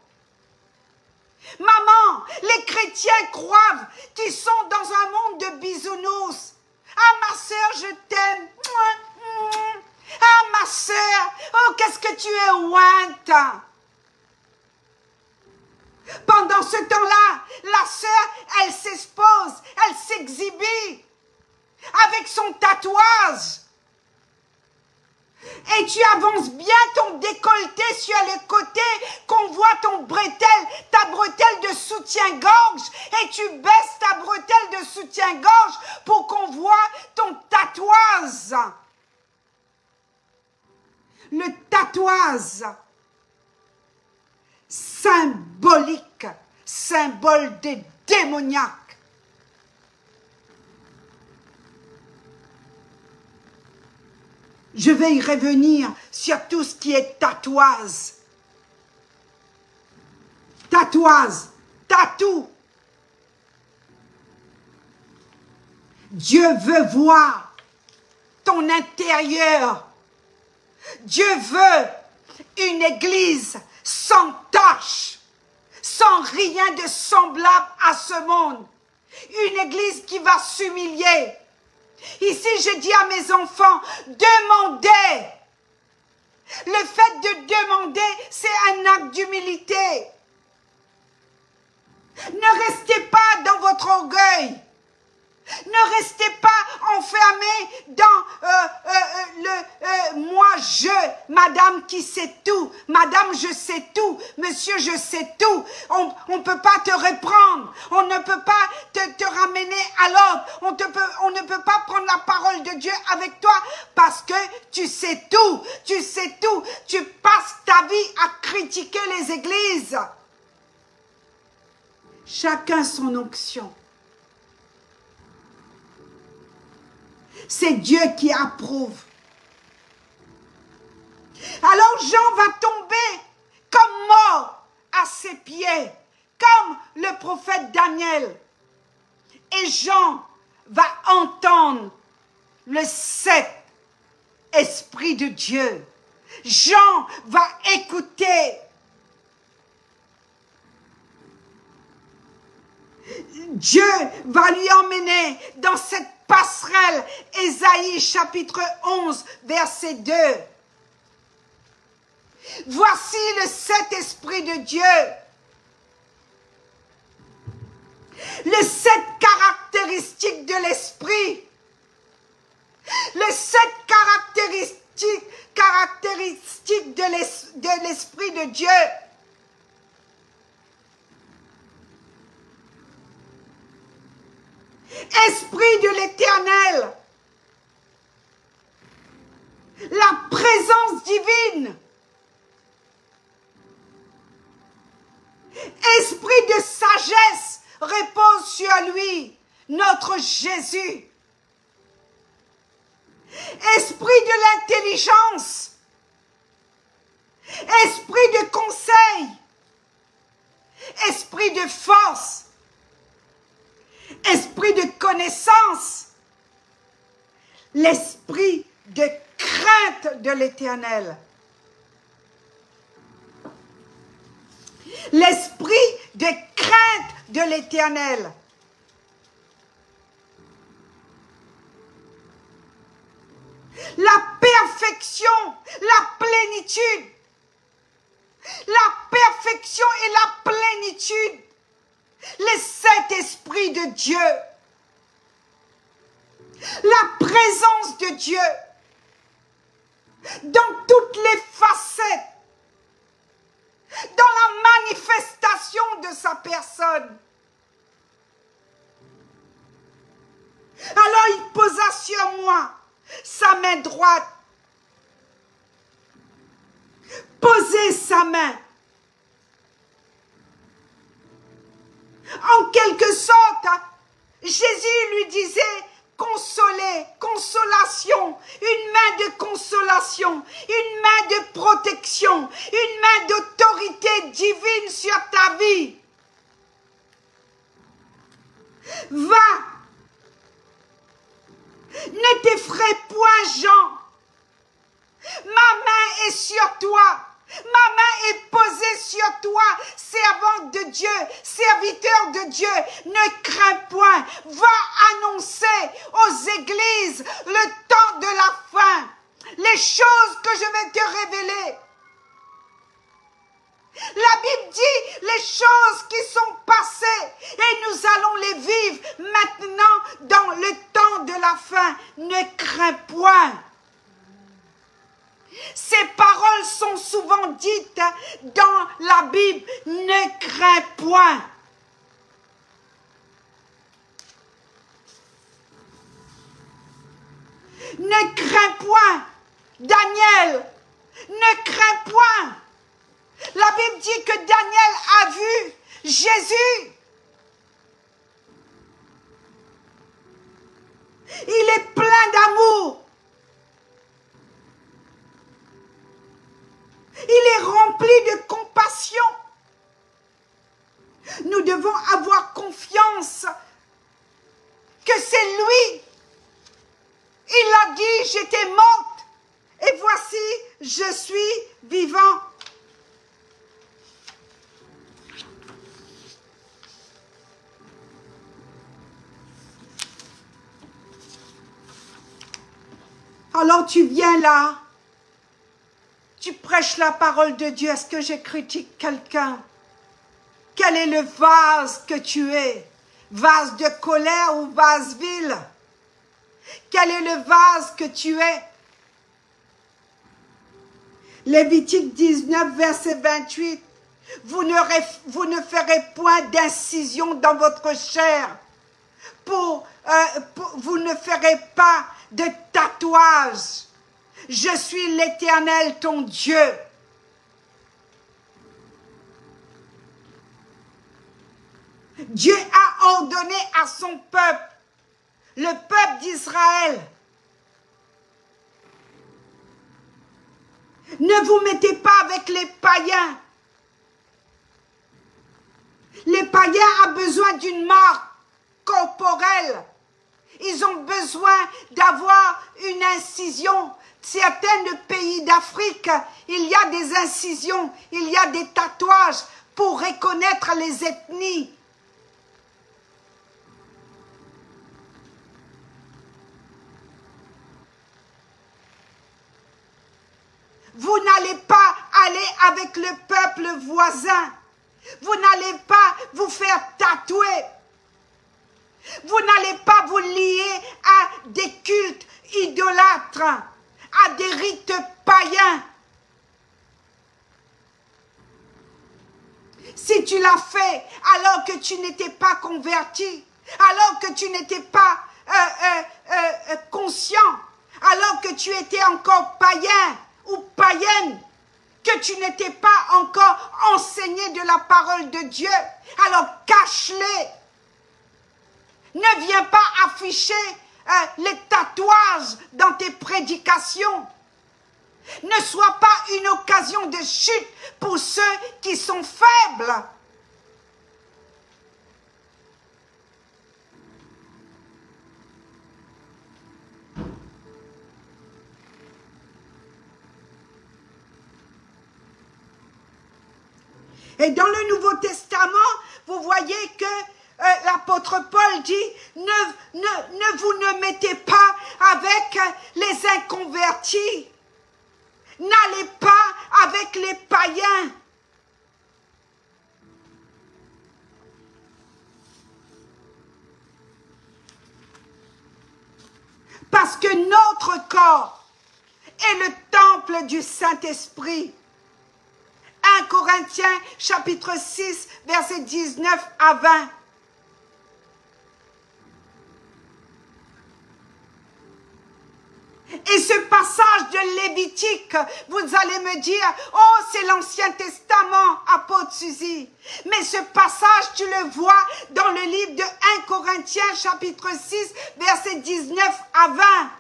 Maman, les chrétiens croient qu'ils sont dans un monde de bisounours. Ah, ma sœur, je t'aime. Ah, ma sœur, oh, qu'est-ce que tu es ointe. Pendant ce temps-là, la sœur, elle s'expose, elle s'exhibit avec son tatouage. Et tu avances bien ton décolleté sur le côté, qu'on voit ton bretelle, ta bretelle de soutien-gorge, et tu baisses ta bretelle de soutien-gorge pour qu'on voit ton tatouage. Le tatouage symbolique, symbole des démoniaques. Je vais y revenir sur tout ce qui est tatouage. Tatouage, tatou. Dieu veut voir ton intérieur. Dieu veut une église sans tache, sans rien de semblable à ce monde. Une église qui va s'humilier. Ici, je dis à mes enfants, demandez. Le fait de demander, c'est un acte d'humilité. Ne restez pas dans votre orgueil. Ne restez pas enfermés dans moi, je, madame qui sait tout, madame je sais tout, monsieur je sais tout. On ne peut pas te reprendre, on ne peut pas te ramener à l'ordre, on ne peut pas prendre la parole de Dieu avec toi parce que tu sais tout, tu passes ta vie à critiquer les églises. Chacun son onction. C'est Dieu qui approuve. Alors Jean va tomber comme mort à ses pieds, comme le prophète Daniel. Et Jean va entendre le Saint-Esprit de Dieu. Jean va écouter. Dieu va lui emmener dans cette passerelle, Ésaïe chapitre 11, verset 2. Voici le Saint-Esprit de Dieu. Les 7 caractéristiques de l'Esprit. Les 7 caractéristiques de l'Esprit de Dieu. Esprit de l'Éternel, la présence divine, esprit de sagesse repose sur lui, notre Jésus. Esprit de l'intelligence, esprit de conseil, esprit de force, esprit de connaissance, l'esprit de crainte de l'Éternel. L'esprit de crainte de l'Éternel. La perfection, la plénitude. La perfection et la plénitude. Le Saint-Esprit de Dieu, la présence de Dieu dans toutes les facettes, dans la manifestation de sa personne. Alors il posa sur moi sa main droite, posait sa main. En quelque sorte, Jésus lui disait, consoler, consolation, une main de consolation, une main de protection, une main d'autorité divine sur ta vie. Va, ne t'effraie point, Jean. Ma main est sur toi. Ma main est posée sur toi, servante de Dieu, serviteur de Dieu. Ne crains point. Va annoncer aux églises le temps de la fin. Les choses que je vais te révéler. La Bible dit les choses qui sont passées et nous allons les vivre maintenant dans le temps de la fin. Ne crains point. Ces paroles sont souvent dites dans la Bible. Ne crains point. Ne crains point. Daniel, ne crains point. La Bible dit que Daniel a vu Jésus. Il est plein d'amour. Il est rempli de compassion. Nous devons avoir confiance que c'est lui. Il a dit, j'étais morte et voici, je suis vivant. Alors tu viens là, tu prêches la parole de Dieu. Est-ce que je critique quelqu'un? Quel est le vase que tu es? Vase de colère ou vase vil? Quel est le vase que tu es? Lévitique 19, verset 28. Vous ne ferez point d'incision dans votre chair. Vous ne ferez pas de tatouage. Je suis l'Éternel, ton Dieu. Dieu a ordonné à son peuple, le peuple d'Israël, ne vous mettez pas avec les païens. Les païens ont besoin d'une marque corporelle. Ils ont besoin d'avoir une incision. Certains pays d'Afrique, il y a des incisions, il y a des tatouages pour reconnaître les ethnies. Vous n'allez pas aller avec le peuple voisin. Vous n'allez pas vous faire tatouer. Vous n'allez pas vous lier à des cultes idolâtres, à des rites païens. Si tu l'as fait alors que tu n'étais pas converti, alors que tu n'étais pas conscient, alors que tu étais encore païen ou païenne, que tu n'étais pas encore enseigné de la parole de Dieu, alors cache-les. Ne viens pas afficher les tatouages dans tes prédications. Ne sois pas une occasion de chute pour ceux qui sont faibles. Et dans le Nouveau Testament, vous voyez que l'apôtre Paul dit, vous ne mettez pas avec les inconvertis. N'allez pas avec les païens. Parce que notre corps est le temple du Saint-Esprit. 1 Corinthiens chapitre 6, versets 19 à 20. Et ce passage de Lévitique, vous allez me dire, oh c'est l'Ancien Testament, apôtre Suzy. Mais ce passage, tu le vois dans le livre de 1 Corinthiens chapitre 6, versets 19 à 20.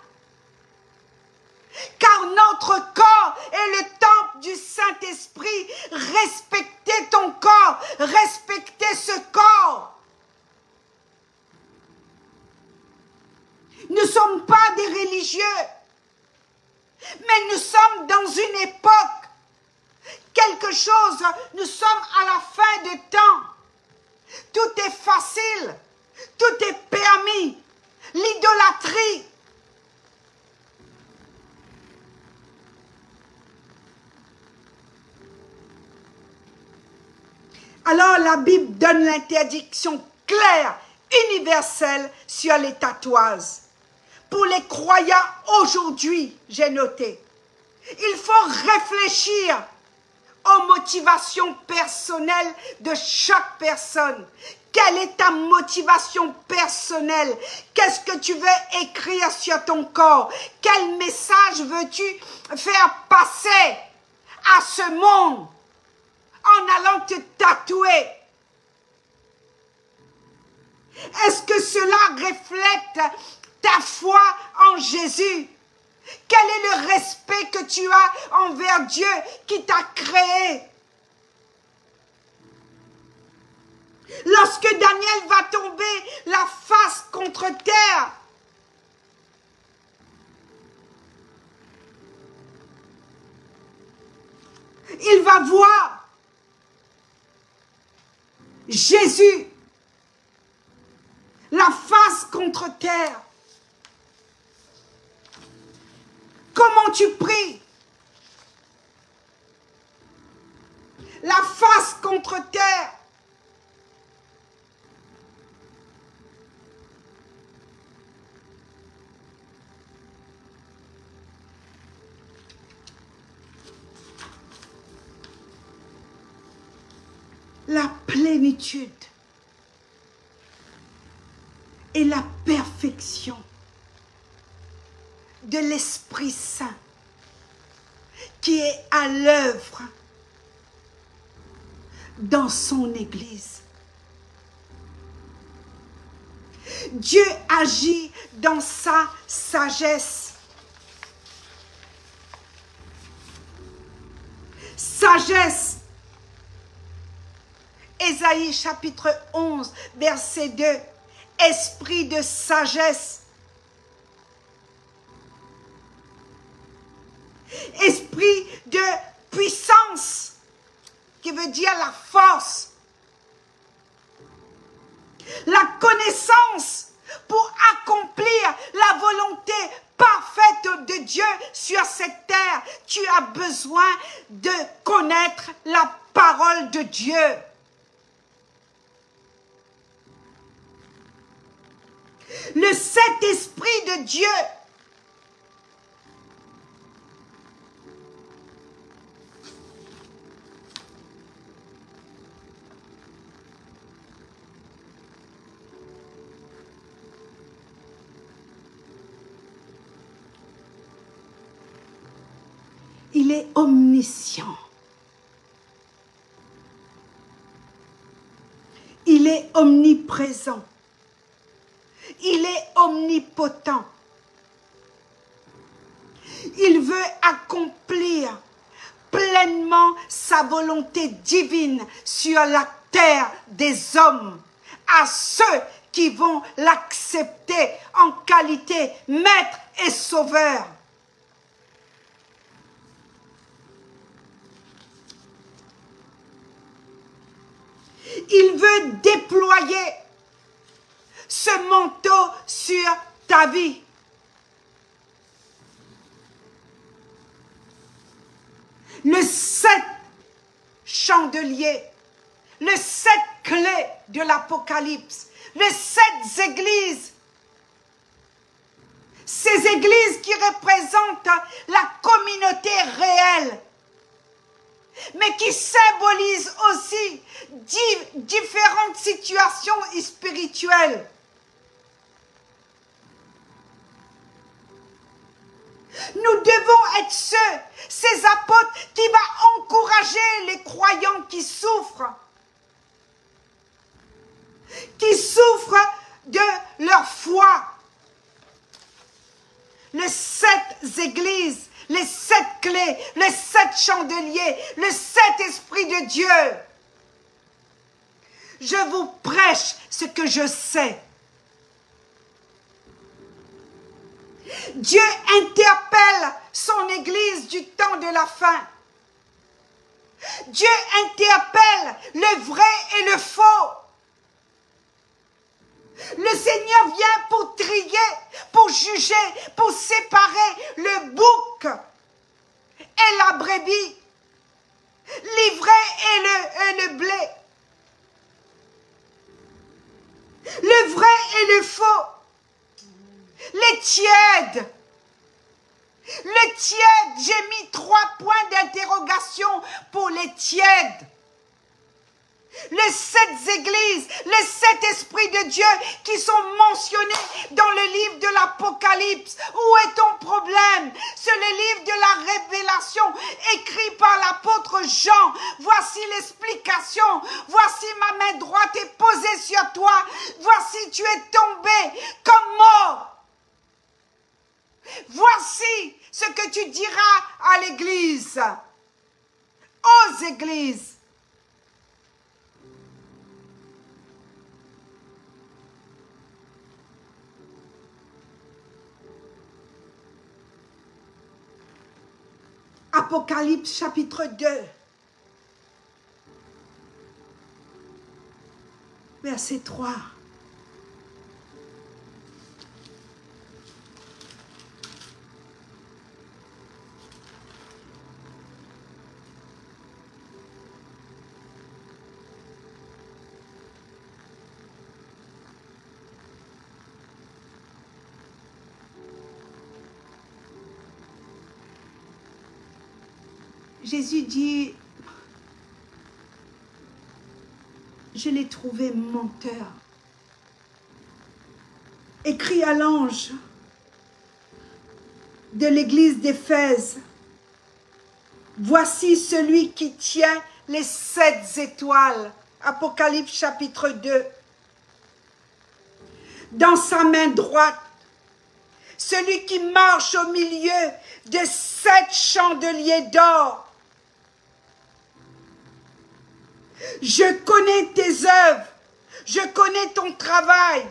Car notre corps est le temple du Saint-Esprit. Respectez ton corps, respectez ce corps. Nous ne sommes pas des religieux, mais nous sommes dans une époque quelque chose, nous sommes à la fin des temps. Tout est facile, tout est permis. L'idolâtrie. Alors la Bible donne l'interdiction claire, universelle sur les tatouages. Pour les croyants aujourd'hui, j'ai noté, il faut réfléchir aux motivations personnelles de chaque personne. Quelle est ta motivation personnelle? Qu'est-ce que tu veux écrire sur ton corps? Quel message veux-tu faire passer à ce monde en allant te tatouer? Est-ce que cela reflète ta foi en Jésus? Quel est le respect que tu as envers Dieu qui t'a créé? Lorsque Daniel va tomber la face contre terre, il va voir Jésus, la face contre terre. Comment tu pries? La face contre terre. La plénitude et la perfection de l'Esprit Saint qui est à l'œuvre dans son Église. Dieu agit dans sa sagesse. Sagesse. Ésaïe chapitre 11, verset 2. Esprit de sagesse. Esprit de puissance, qui veut dire la force. La connaissance pour accomplir la volonté parfaite de Dieu sur cette terre. Tu as besoin de connaître la parole de Dieu. Le Saint-Esprit de Dieu il est omniscient. Il est omniprésent. Il est omnipotent. Il veut accomplir pleinement sa volonté divine sur la terre des hommes, à ceux qui vont l'accepter en qualité maître et sauveur. Il veut déployer ce manteau sur ta vie. Le 7 chandeliers, le 7 clés de l'Apocalypse, les 7 églises. Ces églises qui représentent la communauté réelle, mais qui symbolisent aussi différentes situations spirituelles. Nous devons être ces apôtres qui vont encourager les croyants qui souffrent de leur foi. Les 7 églises, les 7 clés, les 7 chandeliers, le 7 esprits de Dieu. Je vous prêche ce que je sais. Dieu interpelle son Église du temps de la fin. Dieu interpelle le vrai et le faux. Le Seigneur vient pour trier, pour juger, pour séparer le bouc et la brebis, l'ivraie et le blé, le vrai et le faux, les tièdes. Le tiède, j'ai mis 3 points d'interrogation pour les tièdes. Les 7 églises, les 7 esprits de Dieu qui sont mentionnés dans le livre de l'Apocalypse. Où est ton problème? C'est le livre de la révélation écrit par l'apôtre Jean. Voici l'explication. Voici ma main droite est posée sur toi. Voici tu es tombé comme mort. Voici ce que tu diras à l'église, aux églises. Apocalypse chapitre 2, verset 3. Jésus dit, je l'ai trouvé menteur. Écrit à l'ange de l'église d'Éphèse, voici celui qui tient les 7 étoiles. Apocalypse chapitre 2. Dans sa main droite, celui qui marche au milieu de 7 chandeliers d'or. Je connais tes œuvres, je connais ton travail,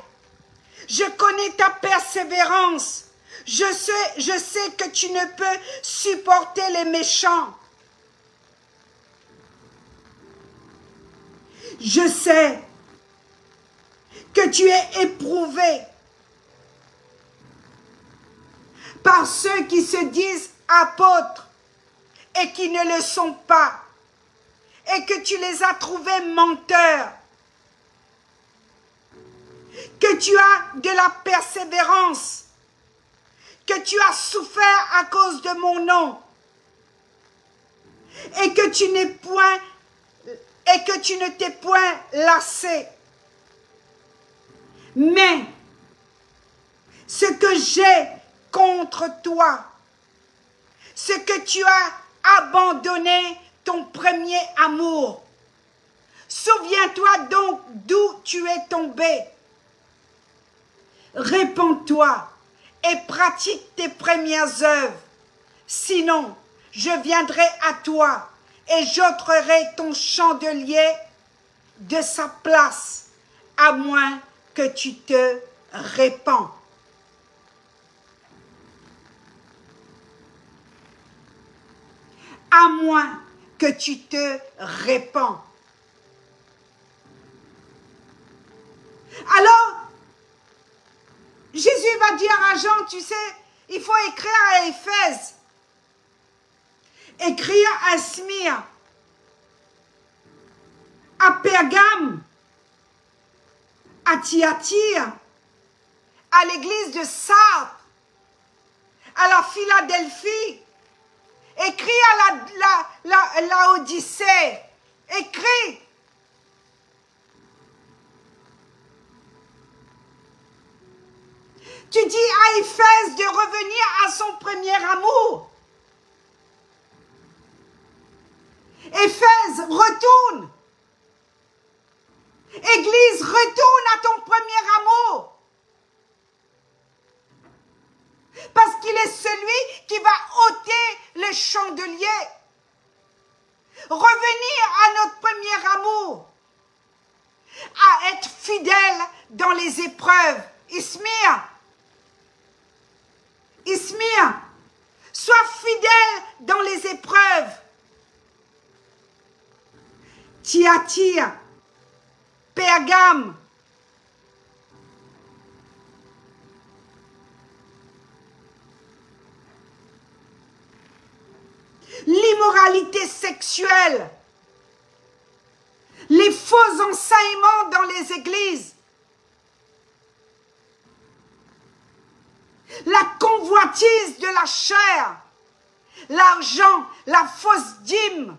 je connais ta persévérance, je sais que tu ne peux supporter les méchants. Je sais que tu es éprouvé par ceux qui se disent apôtres et qui ne le sont pas, et que tu les as trouvés menteurs, que tu as de la persévérance, que tu as souffert à cause de mon nom, et que tu ne t'es point lassé. Mais ce que j'ai contre toi, ce que tu as abandonné ton premier amour. Souviens-toi donc d'où tu es tombé. Répands-toi et pratique tes premières œuvres. Sinon, je viendrai à toi et j'ôterai ton chandelier de sa place, à moins que tu te répands. À moins que tu te répands. Alors, Jésus va dire à Jean, tu sais, il faut écrire à Éphèse, écrire à Smyrne, à Pergame, à Thyatire, à l'église de Sardes, à la Philadelphie, écris à la Odyssée, écris. Tu dis à Éphèse de revenir à son premier amour. Éphèse, retourne. Église, retourne à ton premier amour. Parce qu'il est celui qui va ôter le chandelier. Revenir à notre premier amour. À être fidèle dans les épreuves. Ismir, sois fidèle dans les épreuves. Thyatire, Pergame, l'immoralité sexuelle, les faux enseignements dans les églises, la convoitise de la chair, l'argent, la fausse dîme,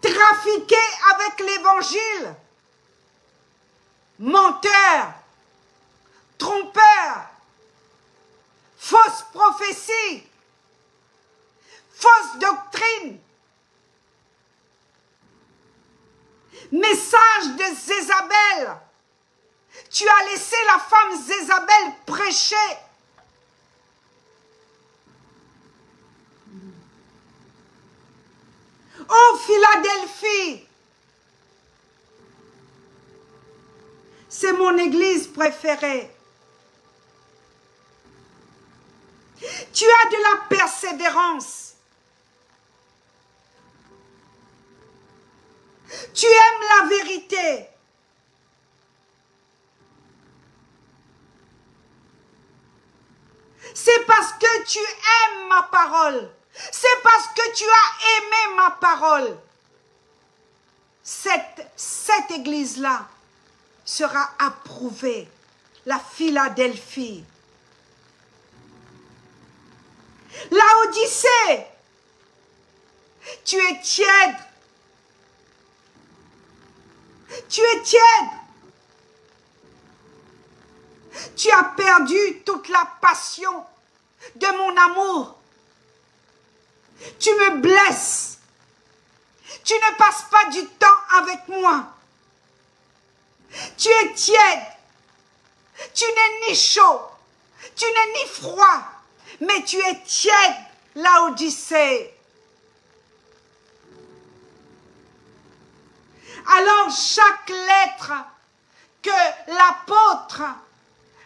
trafiquer avec l'évangile, menteur, trompeur, fausse prophétie, fausse doctrine, message de Jézabel. Tu as laissé la femme Jézabel prêcher. Oh Philadelphie, c'est mon église préférée. Tu as de la persévérance. Tu aimes la vérité. C'est parce que tu aimes ma parole. C'est parce que tu as aimé ma parole. Cette église-là sera approuvée. La Philadelphie. Laodicée. Tu es tiède. Tu es tiède. Tu as perdu toute la passion de mon amour. Tu me blesses. Tu ne passes pas du temps avec moi. Tu es tiède. Tu n'es ni chaud. Tu n'es ni froid. Mais tu es tiède, Laodicée. Alors chaque lettre que l'apôtre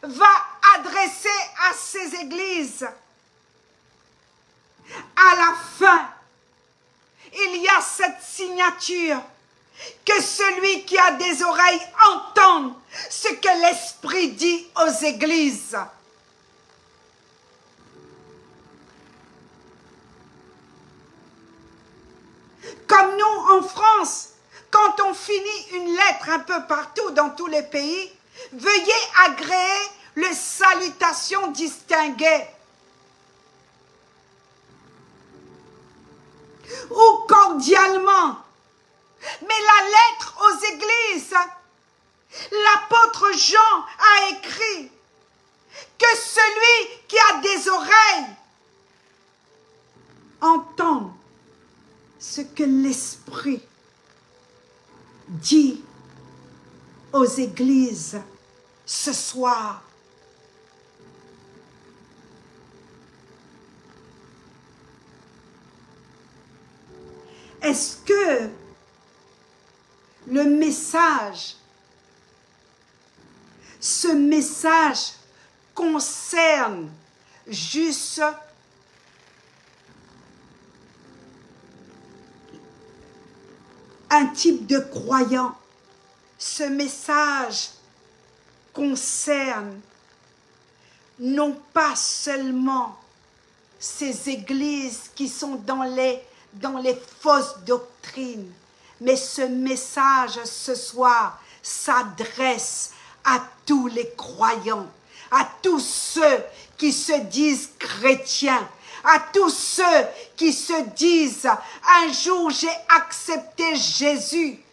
va adresser à ces églises, à la fin, il y a cette signature, que celui qui a des oreilles entende ce que l'Esprit dit aux églises. Comme nous en France, quand on finit une lettre un peu partout dans tous les pays, veuillez agréer les salutations distinguées. Ou cordialement. Mais la lettre aux églises, l'apôtre Jean a écrit que celui qui a des oreilles entende ce que l'Esprit dit aux églises ce soir. Est-ce que le message, ce message concerne juste un type de croyant? Ce message concerne non pas seulement ces églises qui sont dans les fausses doctrines, mais ce message ce soir s'adresse à tous les croyants, à tous ceux qui se disent chrétiens, à tous ceux qui se disent « Un jour j'ai accepté Jésus ».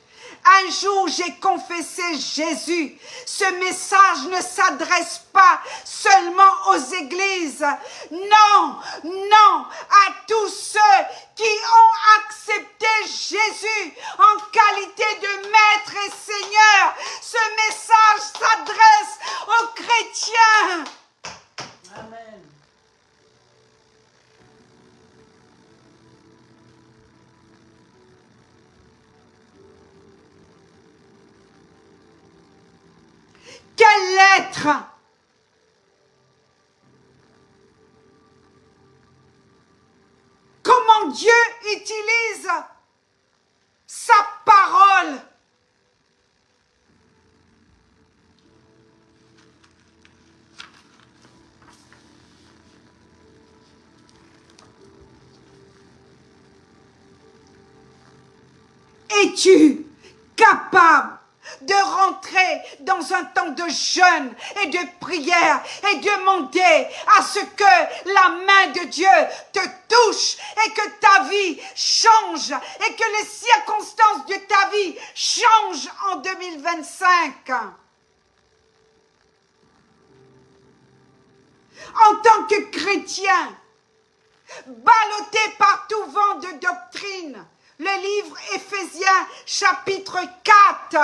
Un jour, j'ai confessé Jésus. Ce message ne s'adresse pas seulement aux églises. Non, non, à tous ceux qui ont accepté Jésus en qualité de Maître et Seigneur. Ce message s'adresse aux chrétiens. Amen. Quelle lettre? Comment Dieu utilise es-tu capable de rentrer dans un temps de jeûne et de prière et demander à ce que la main de Dieu te touche et que ta vie change et que les circonstances de ta vie changent en 2025. En tant que chrétien, ballotté par tout vent de doctrine, le livre Éphésiens chapitre 4,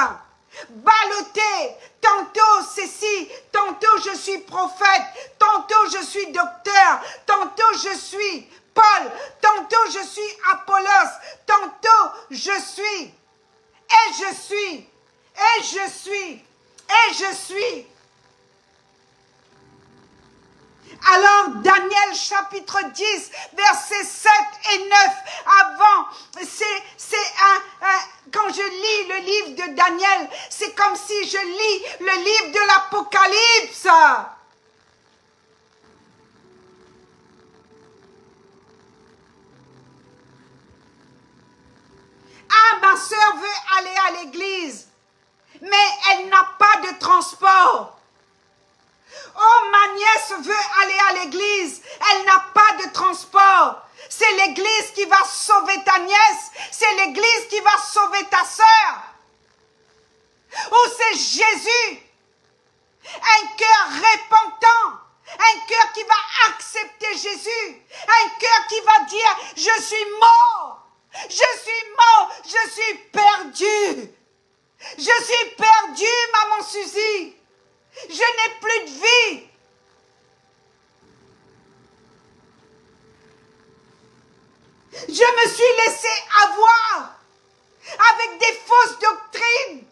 ballotté, tantôt ceci, tantôt je suis prophète, tantôt je suis docteur, tantôt je suis Paul, tantôt je suis Apollos, tantôt je suis, et je suis, et je suis, et je suis. Alors Daniel chapitre 10 versets 7 et 9 avant, quand je lis le livre de Daniel, c'est comme si je lis le livre de l'Apocalypse. Ah, ma soeur veut aller à l'église, mais elle n'a pas de transport. Oh, ma nièce veut aller à l'église, elle n'a pas de transport. C'est l'église qui va sauver ta nièce, c'est l'église qui va sauver ta sœur. Ou c'est Jésus, un cœur repentant, un cœur qui va accepter Jésus, un cœur qui va dire « Je suis mort, je suis perdu, je suis perdu, maman Suzy. Je n'ai plus de vie. » Je me suis laissé avoir avec des fausses doctrines.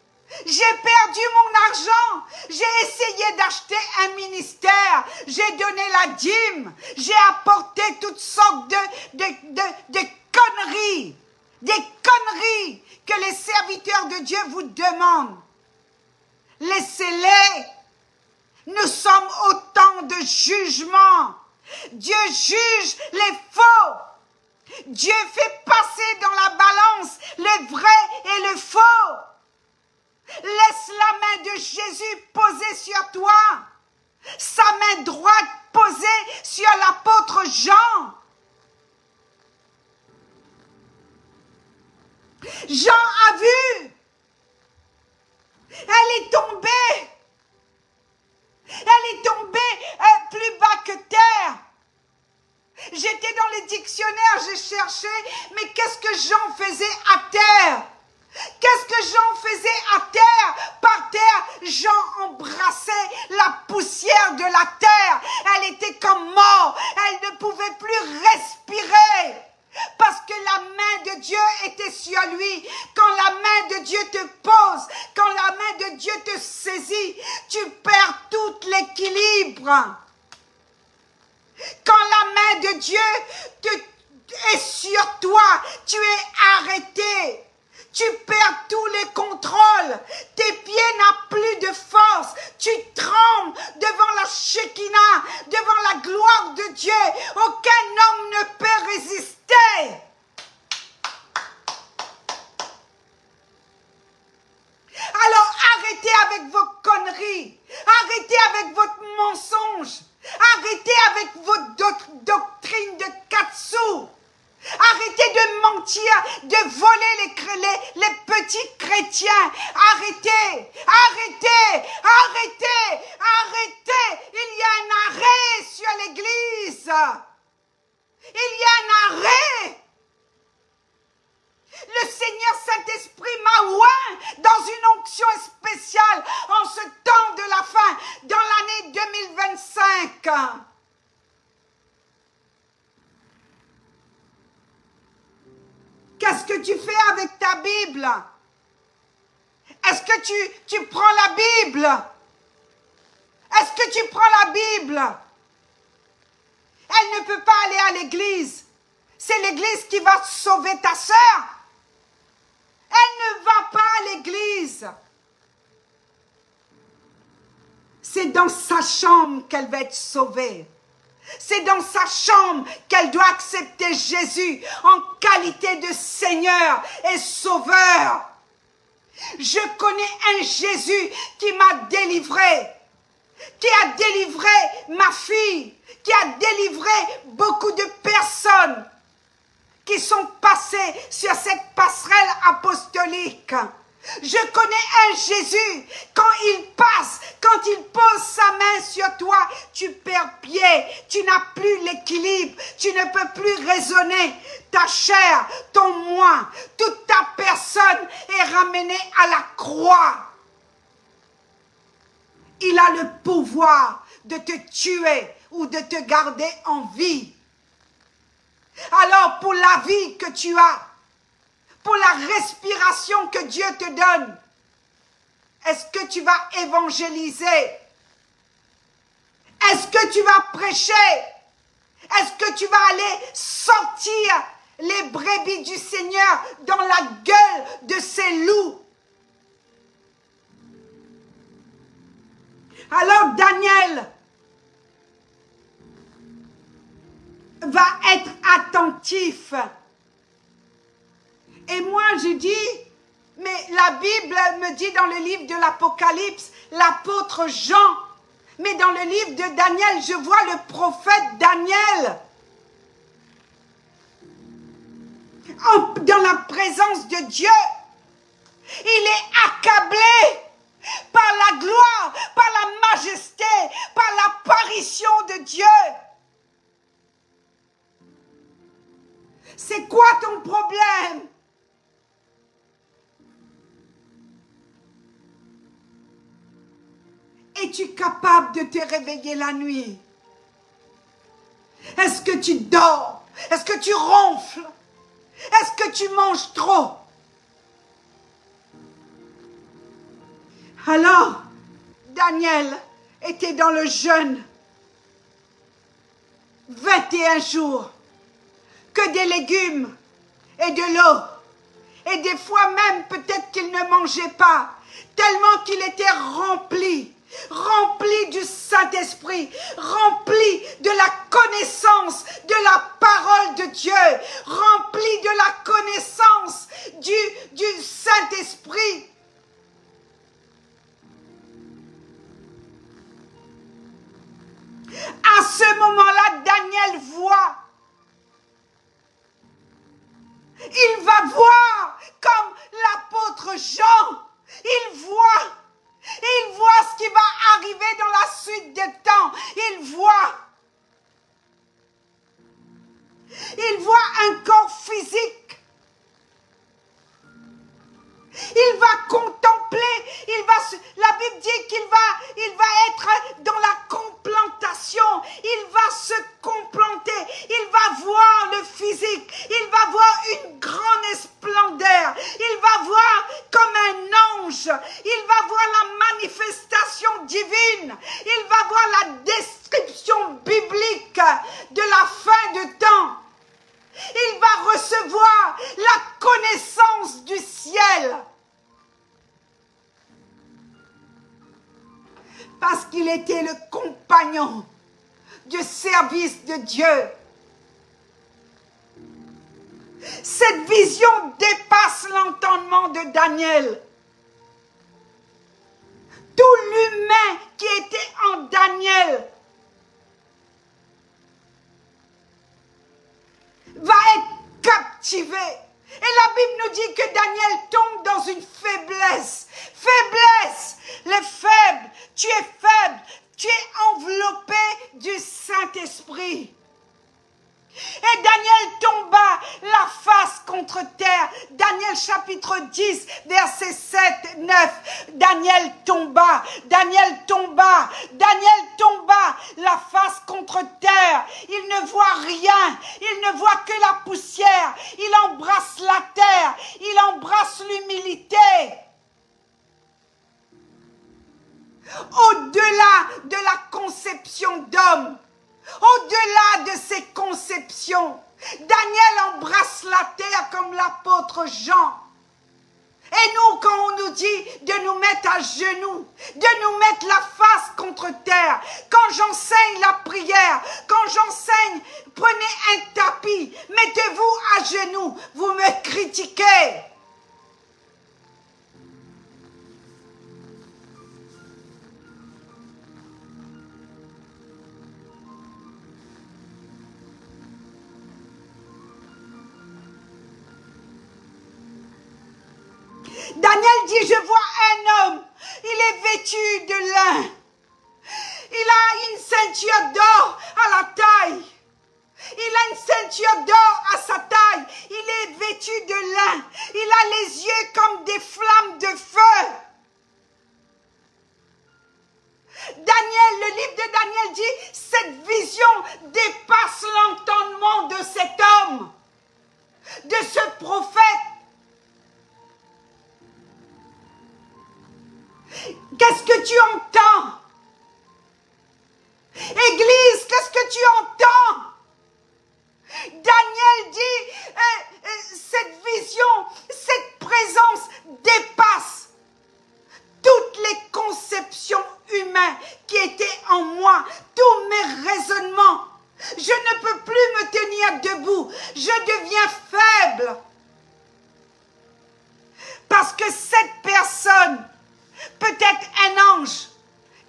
J'ai perdu mon argent. J'ai essayé d'acheter un ministère. J'ai donné la dîme. J'ai apporté toutes sortes de conneries. Des conneries que les serviteurs de Dieu vous demandent. Laissez-les. Nous sommes au temps de jugement. Dieu juge les faux. Dieu fait passer dans la balance le vrai et le faux. Laisse la main de Jésus poser sur toi. Sa main droite posée sur l'apôtre Jean. Jean a vu. Elle est tombée. Elle est tombée plus bas que terre. J'étais dans les dictionnaires, j'ai cherché, mais qu'est-ce que Jean faisait à terre? Qu'est-ce que Jean faisait à terre? Par terre, Jean embrassait la poussière de la terre. Elle était comme mort. Elle ne pouvait plus respirer. Parce que la main de Dieu était sur lui. Quand la main de Dieu te pose, quand la main de Dieu te saisit, tu perds tout l'équilibre. Quand la main de Dieu est sur toi, tu es arrêté. Tu perds tous les contrôles. Tes pieds n'ont plus de force. Tu trembles devant la Shekinah, devant la gloire de Dieu. Aucun homme ne peut résister. Alors arrêtez avec vos conneries. Arrêtez avec votre mensonge. Arrêtez avec votre doctrine de 4 sous. Arrêtez de mentir, de voler les petits chrétiens. Arrêtez, arrêtez, arrêtez, arrêtez. Il y a un arrêt sur l'église. Il y a un arrêt. Le Seigneur Saint-Esprit m'a oint dans une onction spéciale en ce temps de la fin, dans l'année 2025. Qu'est-ce que tu fais avec ta Bible? Est-ce que tu prends la Bible? Est-ce que tu prends la Bible? Elle ne peut pas aller à l'église. C'est l'église qui va sauver ta sœur. Elle ne va pas à l'église. C'est dans sa chambre qu'elle va être sauvée. C'est dans sa chambre qu'elle doit accepter Jésus en qualité de Seigneur et Sauveur. Je connais un Jésus qui m'a délivré, qui a délivré ma fille, qui a délivré beaucoup de personnes qui sont passées sur cette passerelle apostolique. Je connais un Jésus, quand il passe, quand il pose sa main sur toi, tu perds pied, tu n'as plus l'équilibre, tu ne peux plus raisonner. Ta chair, ton moi, toute ta personne est ramenée à la croix. Il a le pouvoir de te tuer ou de te garder en vie. Alors pour la vie que tu as, pour la respiration que Dieu te donne, est-ce que tu vas évangéliser? Est-ce que tu vas prêcher? Est-ce que tu vas aller sortir les brebis du Seigneur dans la gueule de ces loups? Alors Daniel va être attentif. Et moi, je dis, mais la Bible me dit dans le livre de l'Apocalypse, l'apôtre Jean, mais dans le livre de Daniel, je vois le prophète Daniel dans la présence de Dieu. Il est accablé par la gloire, par la majesté, par l'apparition de Dieu. C'est quoi ton problème? Es-tu capable de te réveiller la nuit? Est-ce que tu dors? Est-ce que tu ronfles? Est-ce que tu manges trop? Alors, Daniel était dans le jeûne 21 jours, que des légumes et de l'eau. Et des fois même, peut-être qu'il ne mangeait pas, tellement qu'il était rempli du Saint-Esprit, rempli de la connaissance de la parole de Dieu, rempli de la connaissance du Saint-Esprit. À ce moment-là, Daniel voit. Il va voir comme l'apôtre Jean. Il voit ce qui va arriver dans la suite des temps. Il voit un corps physique. Il va contempler, la Bible dit qu'il va être dans la complantation, il va se complanter, il va voir le physique, il va voir une grande splendeur, il va voir comme un ange, il va voir la manifestation divine, il va voir la description biblique de la fin de temps. Il va recevoir la connaissance du ciel. Parce qu'il était le compagnon du service de Dieu. Cette vision dépasse l'entendement de Daniel. Tout l'humain qui était en Daniel va être captivé. Et la Bible nous dit que Daniel tombe dans une faiblesse. Faiblesse. Les faibles. Tu es faible. Tu es enveloppé du Saint-Esprit. Et Daniel tomba la face contre terre. Daniel chapitre 10, verset 7, 9. Daniel tomba la face contre terre. Il ne voit rien. Il ne voit que la poussière. Il embrasse la terre. Il embrasse l'humilité. Au-delà de la conception d'homme, au-delà de ses conceptions, Daniel embrasse la terre comme l'apôtre Jean. Et nous, quand on nous dit de nous mettre à genoux, de nous mettre la face contre terre, quand j'enseigne la prière, quand j'enseigne, prenez un tapis, mettez-vous à genoux, vous me critiquez. Daniel dit, je vois un homme, il est vêtu de lin. Il a une ceinture d'or à la taille. Il a une ceinture d'or à sa taille. Il est vêtu de lin. Il a les yeux comme des flammes de feu. Daniel, le livre de Daniel dit, cette vision dépasse l'entendement de cet homme, de ce prophète. Qu'est-ce que tu entends? Église, qu'est-ce que tu entends? Daniel dit, cette vision, cette présence dépasse toutes les conceptions humaines qui étaient en moi, tous mes raisonnements. Je ne peux plus me tenir debout, je deviens faible. Parce que cette personne peut être un ange.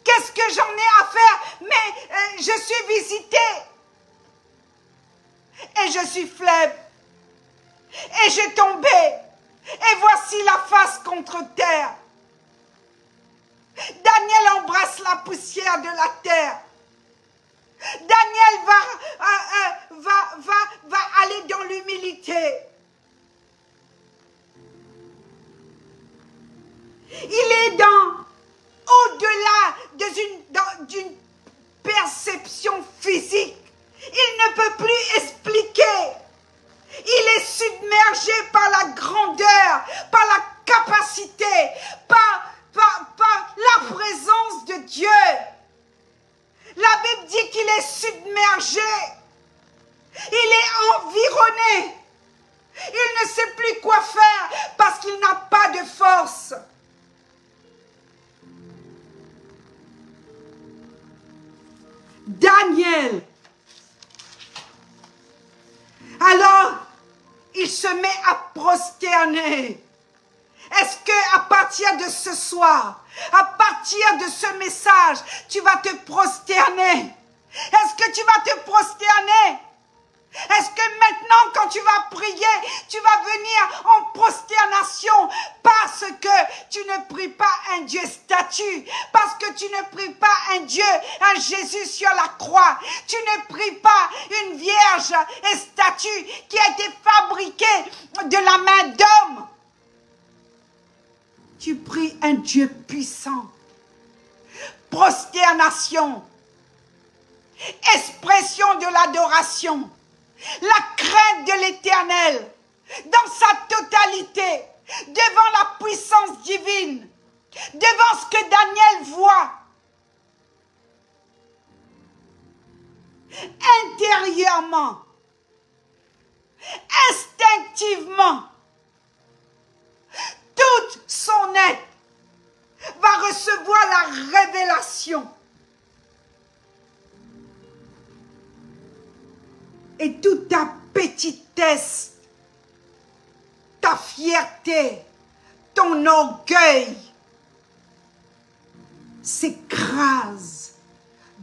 Qu'est-ce que j'en ai à faire? Mais je suis visité. Et je suis faible. Et j'ai tombé. Et voici la face contre terre. Daniel embrasse la poussière de la terre. Daniel va aller dans l'humilité. Il est au-delà d'une perception physique. Il ne peut plus expliquer. Il est submergé par la grandeur, par la capacité, par la présence de Dieu. La Bible dit qu'il est submergé. Il est environné. Il ne sait plus quoi faire parce qu'il n'a pas de force. Daniel. Alors, il se met à prosterner. Est-ce qu'à partir de ce soir, à partir de ce message, tu vas te prosterner? Est-ce que tu vas te prosterner? Est-ce que maintenant, quand tu vas prier, tu vas venir en prosternation parce que tu ne pries pas un Dieu statue, parce que tu ne pries pas un Dieu, un Jésus sur la croix, tu ne pries pas une vierge et statue qui a été fabriquée de la main d'homme. Tu pries un Dieu puissant. Prosternation, expression de l'adoration. La crainte de l'Éternel dans sa totalité, devant la puissance divine, devant ce que Daniel voit. Intérieurement, instinctivement, toute son être va recevoir la révélation. Et toute ta petitesse, ta fierté, ton orgueil s'écrase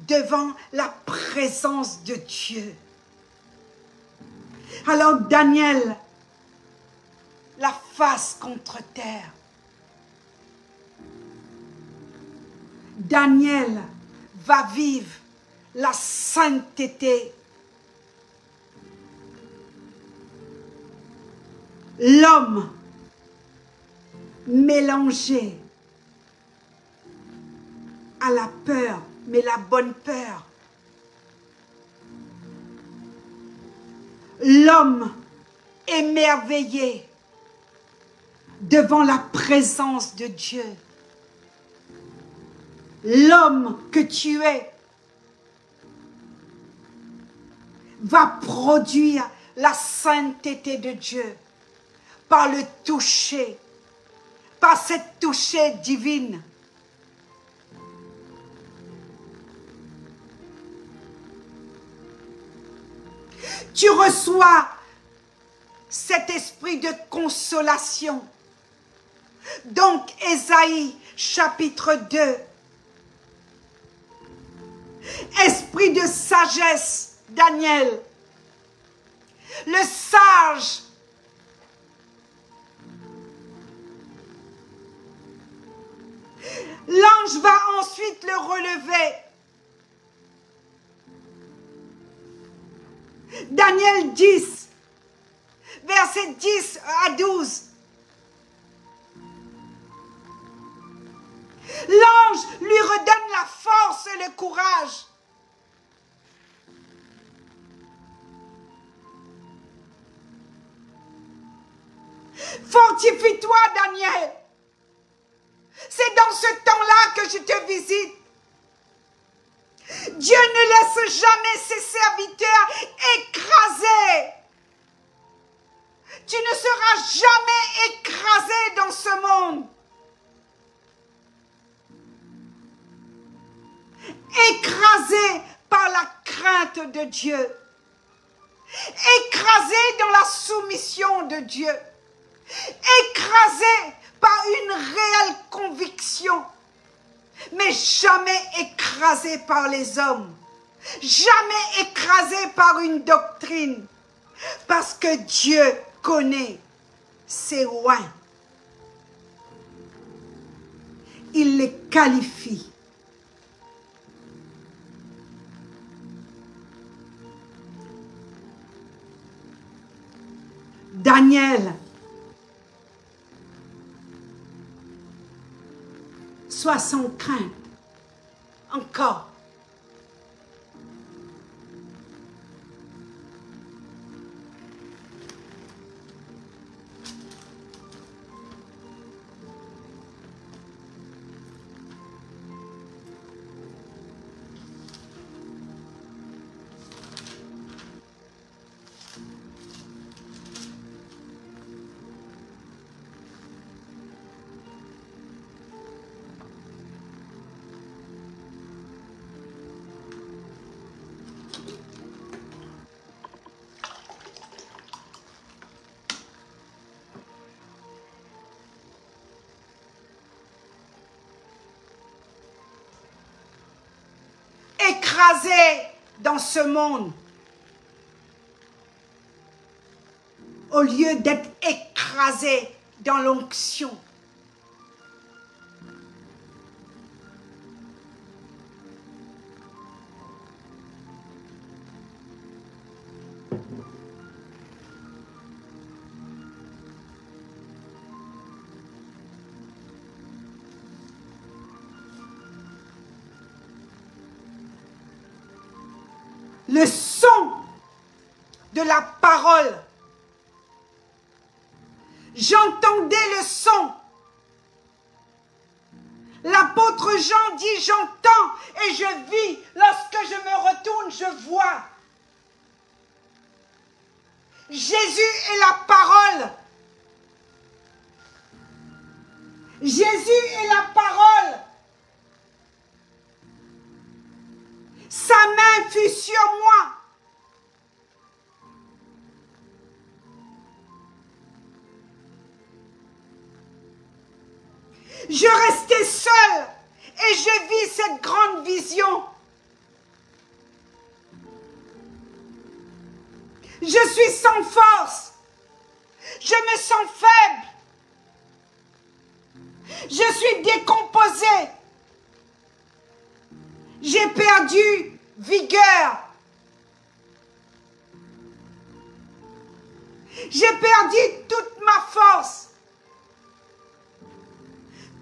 devant la présence de Dieu. Alors Daniel, la face contre terre. Daniel va vivre la sainteté. L'homme mélangé à la peur, mais la bonne peur. L'homme émerveillé devant la présence de Dieu. L'homme que tu es va produire la sainteté de Dieu par le toucher, par cette toucher divine. Tu reçois cet esprit de consolation. Donc, Ésaïe, chapitre 2. Esprit de sagesse, Daniel. Le sage L'ange va ensuite le relever. Daniel 10, versets 10 à 12. L'ange lui redonne la force et le courage. Fortifie-toi, Daniel. C'est dans ce temps-là que je te visite. Dieu ne laisse jamais ses serviteurs écrasés. Tu ne seras jamais écrasé dans ce monde. Écrasé par la crainte de Dieu. Écrasé dans la soumission de Dieu. Écrasé par une réelle conviction. Mais jamais écrasé par les hommes. Jamais écrasé par une doctrine. Parce que Dieu connaît ses oints. Il les qualifie. Daniel, sois sans crainte, encore. Écrasé dans ce monde, au lieu d'être écrasé dans l'onction. Le son de la parole. J'entendais le son. L'apôtre Jean dit, j'entends et je vis. Lorsque je me retourne, je vois. Jésus est la parole. Jésus est la parole. Sa main fut sur moi. Je restais seule et je vis cette grande vision. Je suis sans force. Je me sens faible. Je suis décomposée. J'ai perdu vigueur. J'ai perdu toute ma force.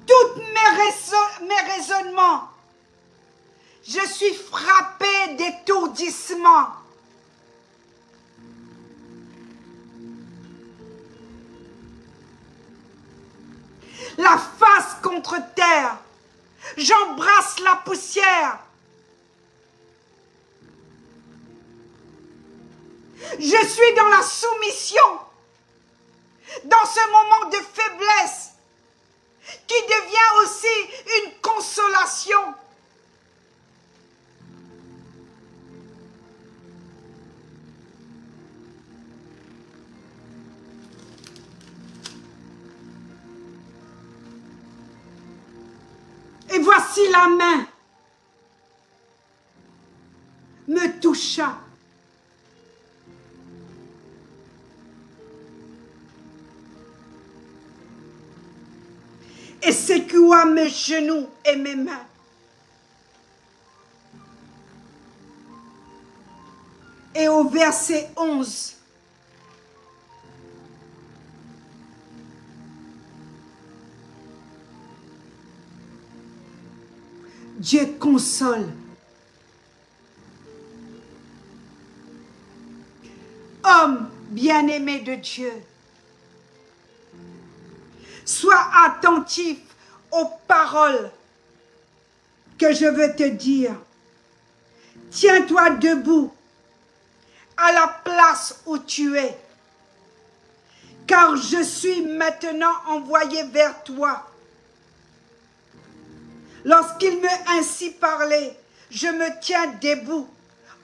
Tous mes raisonnements. Je suis frappée d'étourdissement. La face contre terre. J'embrasse la poussière. Je suis dans la soumission. Dans ce moment de faiblesse qui devient aussi une consolation. Et voici la main me toucha. et secoua mes genoux et mes mains. Et au verset 11, Dieu console. Homme bien-aimé de Dieu, sois attentif aux paroles que je veux te dire. Tiens-toi debout à la place où tu es, car je suis maintenant envoyé vers toi. Lorsqu'il me ainsi parlait, je me tiens debout.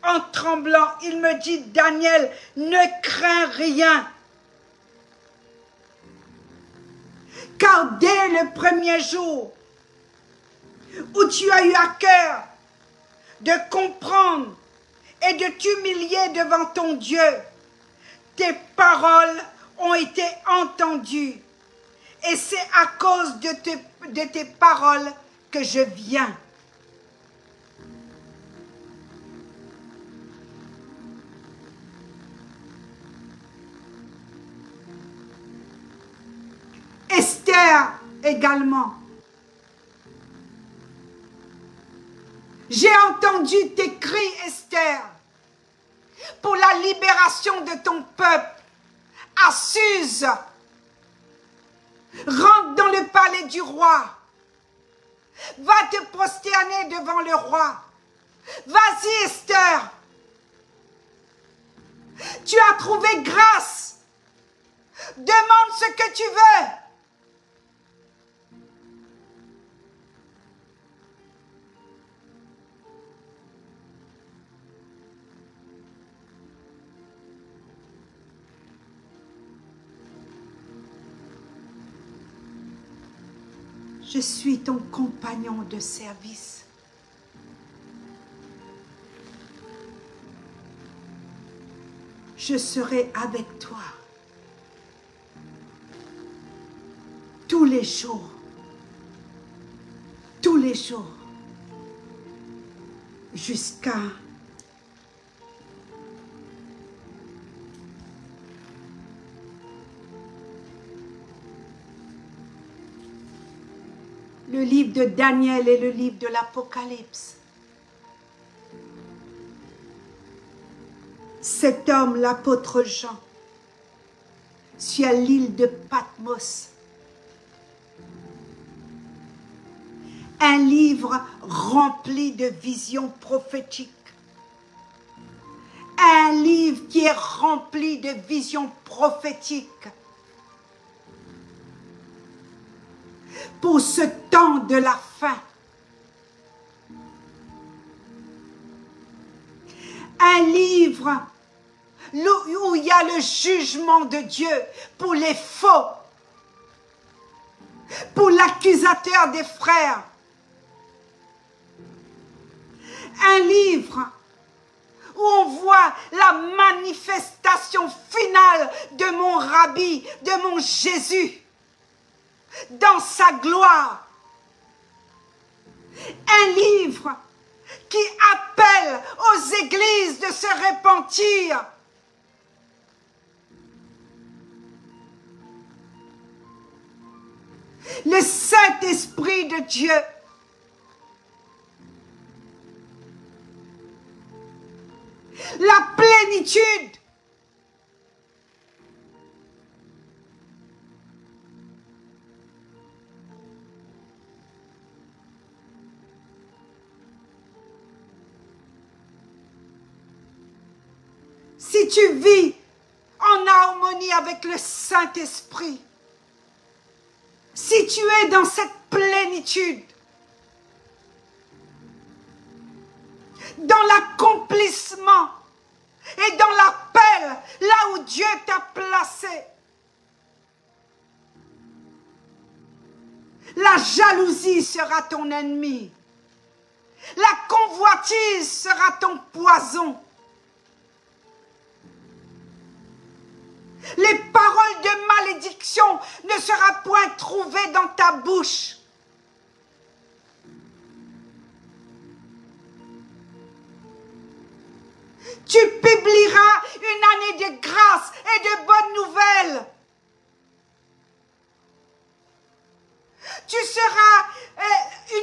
En tremblant, il me dit, Daniel, ne crains rien. Car dès le premier jour où tu as eu à cœur de comprendre et de t'humilier devant ton Dieu, tes paroles ont été entendues. Et c'est à cause de tes paroles que je viens. Esther également. J'ai entendu tes cris, Esther, pour la libération de ton peuple. À Suse, rentre dans le palais du roi. Va te prosterner devant le roi. Vas-y, Esther. Tu as trouvé grâce. Demande ce que tu veux. Je suis ton compagnon de service. Je serai avec toi tous les jours, jusqu'à le livre de Daniel et le livre de l'Apocalypse. Cet homme, l'apôtre Jean, sur l'île de Patmos, un livre rempli de visions prophétiques, un livre qui est rempli de visions prophétiques. Pour ce temps de la fin. Un livre où il y a le jugement de Dieu pour les faux, pour l'accusateur des frères. Un livre où on voit la manifestation finale de mon Rabbi, de mon Jésus, dans sa gloire. Un livre qui appelle aux églises de se repentir. Le Saint-Esprit de Dieu la plénitude. Si tu vis en harmonie avec le Saint-Esprit, si tu es dans cette plénitude, dans l'accomplissement et dans l'appel, là où Dieu t'a placé, la jalousie sera ton ennemi, la convoitise sera ton poison. Les paroles de malédiction malédiction ne sera point trouvée dans ta bouche. Tu publieras une année de grâce et de bonnes nouvelles. Tu seras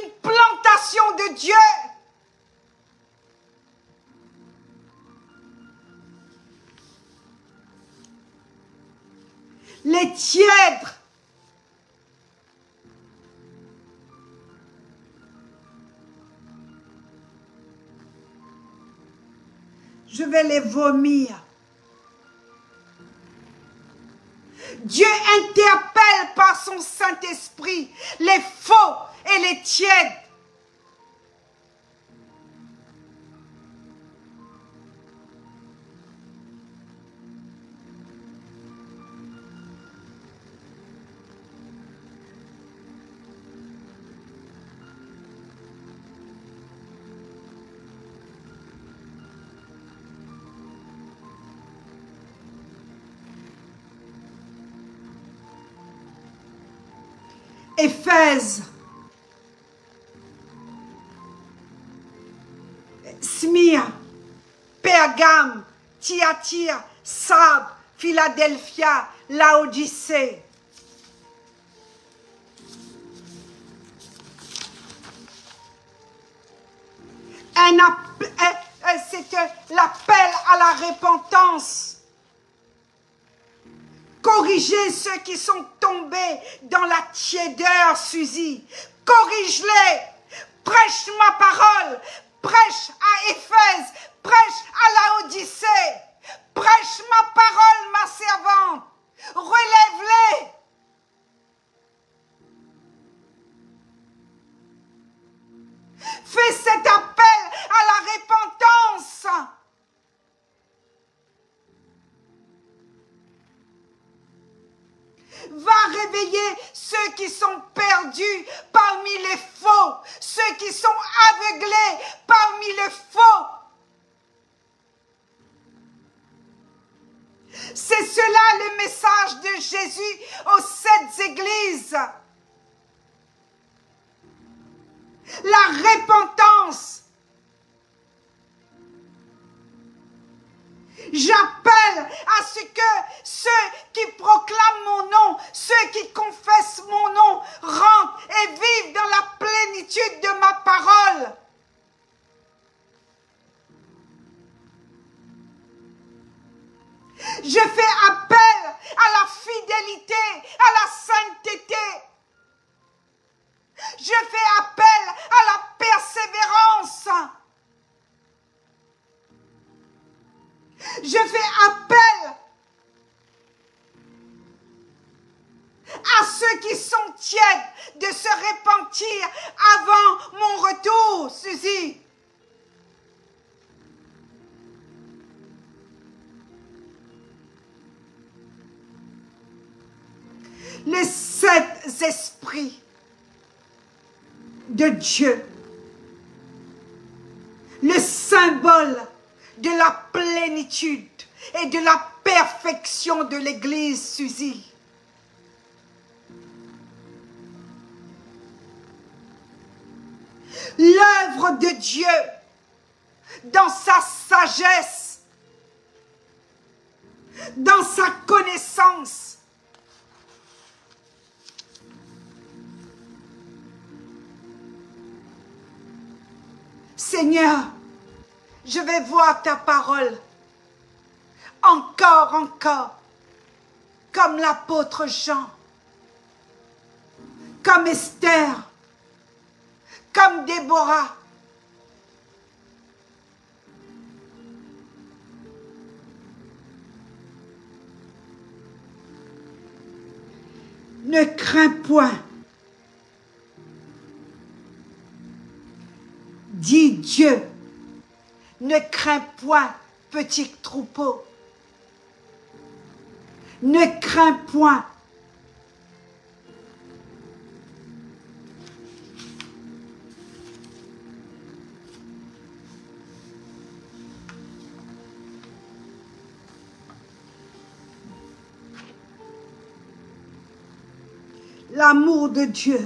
une plantation de Dieu. Les tièdres. Je vais les vomir. Dieu interpelle par son Saint-Esprit les faux et les tièdes. Éphèse, Smyrne, Pergame, Thyatire, Sardes, Philadelphia, Laodicée. C'est l'appel à la repentance. Corrigez ceux qui sont tombés dans la tiédeur, Suzy. Corrige-les. Prêche ma parole. Prêche à Éphèse. Prêche à Laodicée. Prêche ma parole, ma servante. Relève-les. Fais cet appel à la repentance. Va réveiller ceux qui sont perdus parmi les faux, ceux qui sont aveuglés parmi les faux. C'est cela le message de Jésus aux 7 églises. La repentance. J'appelle à ce que ceux qui proclament mon nom, ceux qui confessent mon nom, rentrent et vivent dans la plénitude de ma parole. Je fais appel à la fidélité, à la sainteté. Je fais appel à la persévérance. Je fais appel à ceux qui sont tièdes de se repentir avant mon retour, Suzy. Les 7 esprits de Dieu, le symbole de la plénitude et de la perfection de l'Église, Suzy. L'œuvre de Dieu dans sa sagesse, dans sa connaissance. Seigneur, je vais voir ta parole encore, comme l'apôtre Jean, comme Esther, comme Déborah. Ne crains point. Dit Dieu, ne crains point, petit troupeau. Ne crains point. l'amour de Dieu.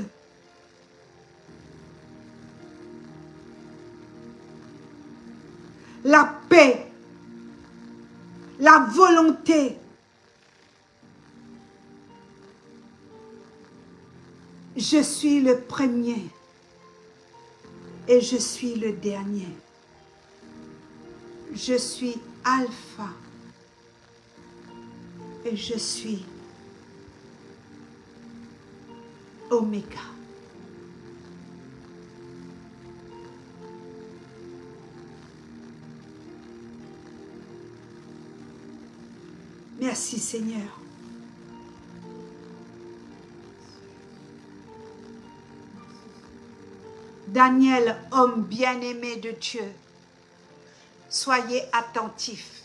La paix, la volonté. Je suis le premier et je suis le dernier. Je suis Alpha et je suis Oméga. Merci Seigneur. Daniel, homme bien-aimé de Dieu, soyez attentifs.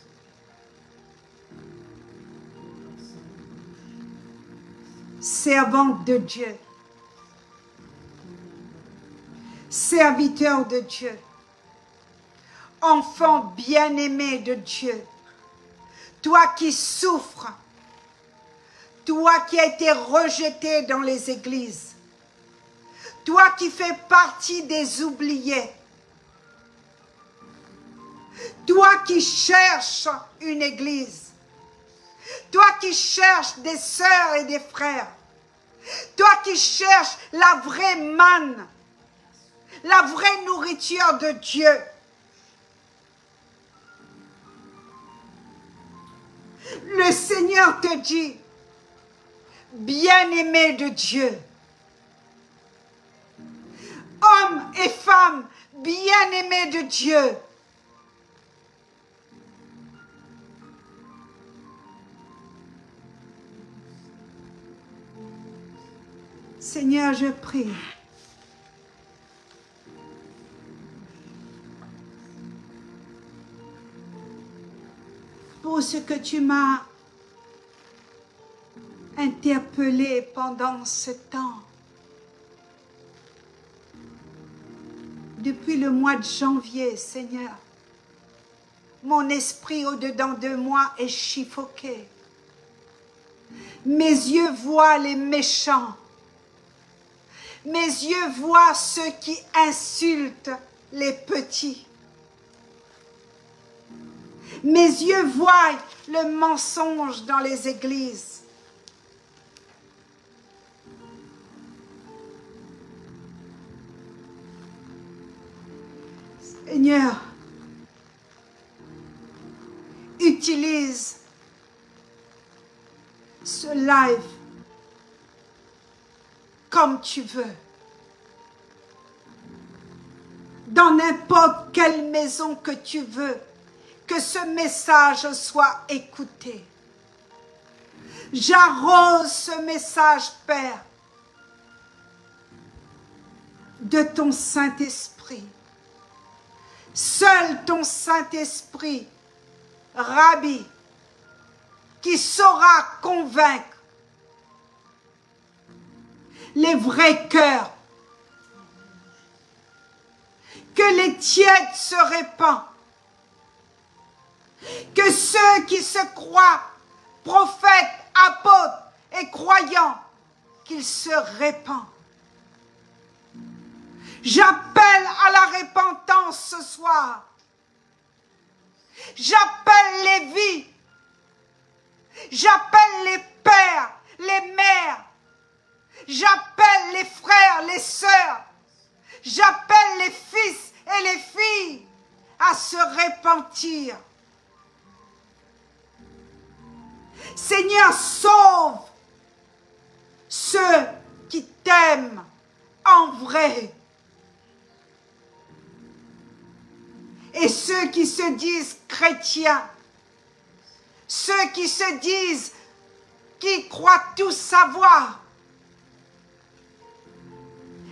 Servante de Dieu, serviteur de Dieu, enfant bien-aimé de Dieu, toi qui souffres, toi qui as été rejeté dans les églises, toi qui fais partie des oubliés, toi qui cherches une église, toi qui cherches des sœurs et des frères, toi qui cherches la vraie manne, la vraie nourriture de Dieu. Le Seigneur te dit, bien-aimé de Dieu, hommes et femmes bien-aimés de Dieu, Seigneur, je prie pour ce que tu m'as interpellé pendant ce temps. Depuis le mois de janvier, Seigneur, mon esprit au-dedans de moi est suffoqué. Mes yeux voient les méchants. Mes yeux voient ceux qui insultent les petits. Mes yeux voient le mensonge dans les églises. Seigneur, utilise ce live comme tu veux. Dans n'importe quelle maison que tu veux, que ce message soit écouté. J'arrose ce message, Père, de ton Saint-Esprit. Seul ton Saint-Esprit, Rabbi, qui saura convaincre les vrais cœurs, que les tièdes se répandent, que ceux qui se croient prophètes, apôtres et croyants, qu'ils se répandent. J'appelle à la repentance ce soir. J'appelle les vies. J'appelle les pères, les mères. J'appelle les frères, les sœurs. J'appelle les fils et les filles à se repentir. Seigneur, sauve ceux qui t'aiment en vrai. Et ceux qui se disent chrétiens, ceux qui se disent, qui croient tout savoir.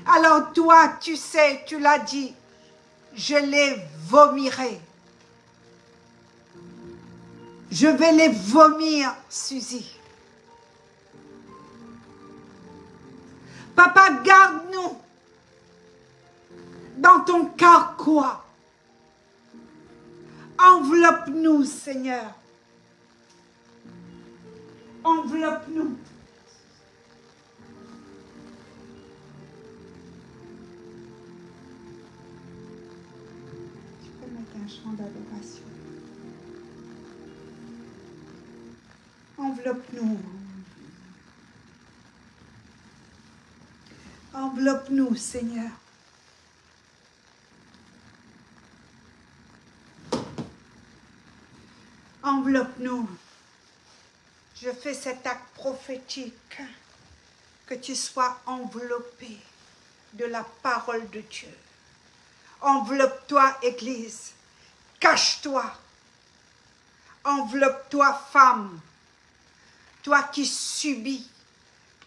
Alors toi, tu sais, tu l'as dit, je les vomirai. Je vais les vomir, Suzy. Papa, garde-nous dans ton carquois. Enveloppe-nous, Seigneur. Enveloppe-nous. un chant d'adoration. Enveloppe-nous. Enveloppe-nous, Seigneur. Enveloppe-nous. Je fais cet acte prophétique, que tu sois enveloppé de la parole de Dieu. Enveloppe-toi, Église. Cache-toi. Enveloppe-toi, femme. Toi qui subis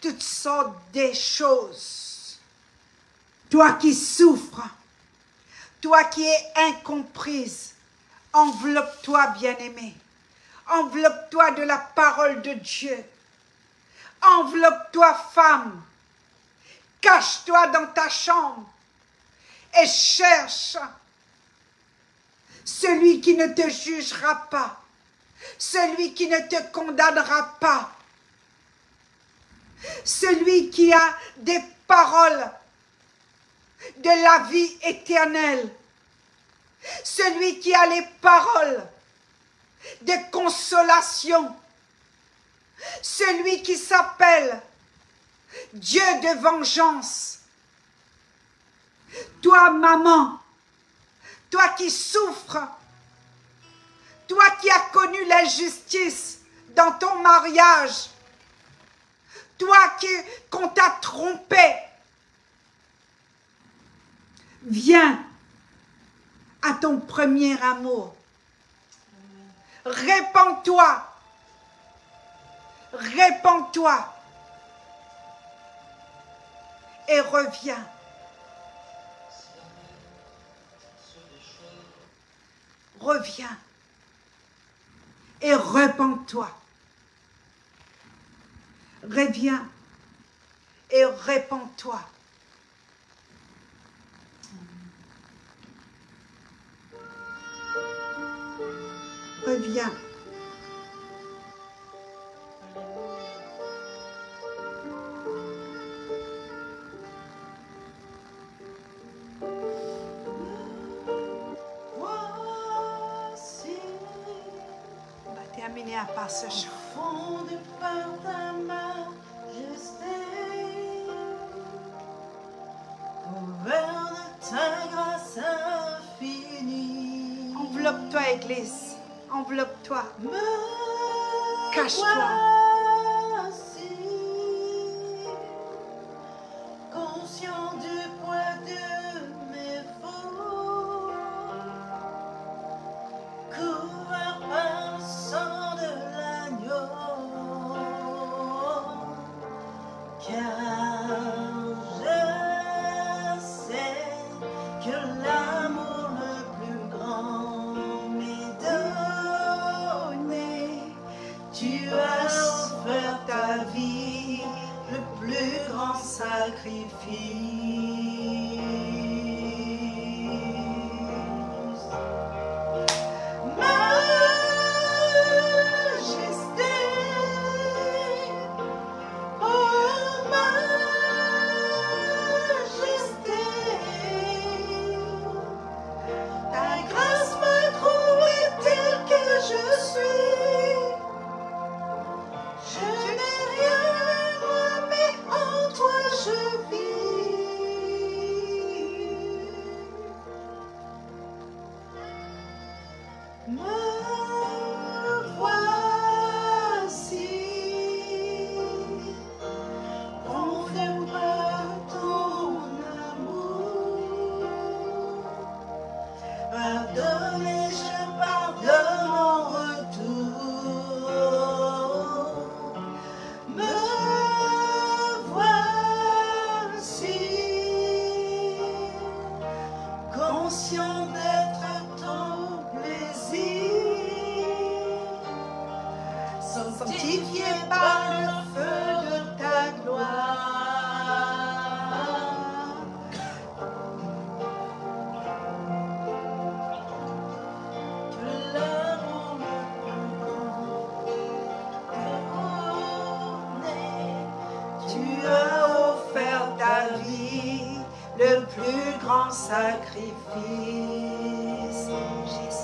toutes sortes de choses. Toi qui souffres. Toi qui es incomprise. Enveloppe-toi, bien-aimé. Enveloppe-toi de la parole de Dieu. Enveloppe-toi, femme. Cache-toi dans ta chambre et cherche celui qui ne te jugera pas, celui qui ne te condamnera pas, celui qui a des paroles de la vie éternelle, celui qui a les paroles de consolation, celui qui s'appelle Dieu de vengeance. Toi, maman, toi qui souffres, toi qui as connu l'injustice dans ton mariage, toi qu'on t'a trompé, viens à ton premier amour. Répands-toi. Répands-toi. Et reviens. Reviens. Et répands-toi. Reviens. Et répands-toi. Reviens. On va terminer à part ce chant. Fondé par ta majesté, couvert de ta grâce infinie. Enveloppe-toi, Église. Enveloppe-toi. Me Cache-toi. voici, conscient du poids de mes fautes, couvert par le sang de l'agneau, car je sais que l'amour le plus grand m'est donné. Tu as offert ta vie, le plus grand sacrifice. Majesté, oh majesté, ta grâce m'a trouvé tel que je suis. Je n'ai rien moi, mais en toi je vis. Me voici, enfermé par ton amour. Pardonne, je pardonne en retour. Me voici, conscient d'être ton plaisir, sanctifié par le feu de ta gloire. Que l'amour le plus grand, tu as offert ta vie, le plus grand sacrifice. Jésus.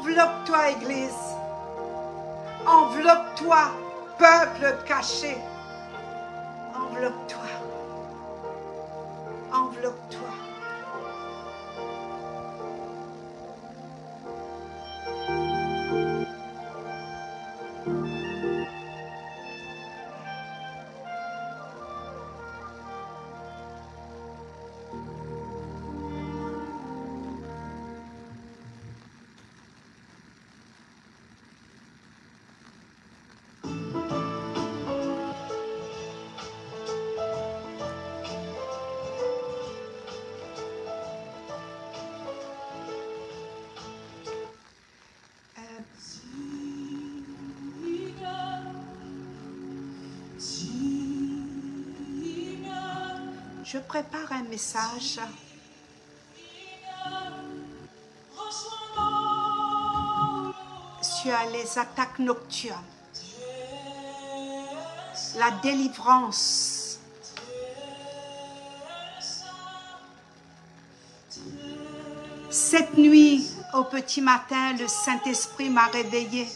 Enveloppe-toi, Église. Enveloppe-toi, peuple caché. Enveloppe-toi. Enveloppe-toi. Je prépare un message sur les attaques nocturnes, la délivrance, cette nuit au petit matin, le Saint-Esprit m'a réveillée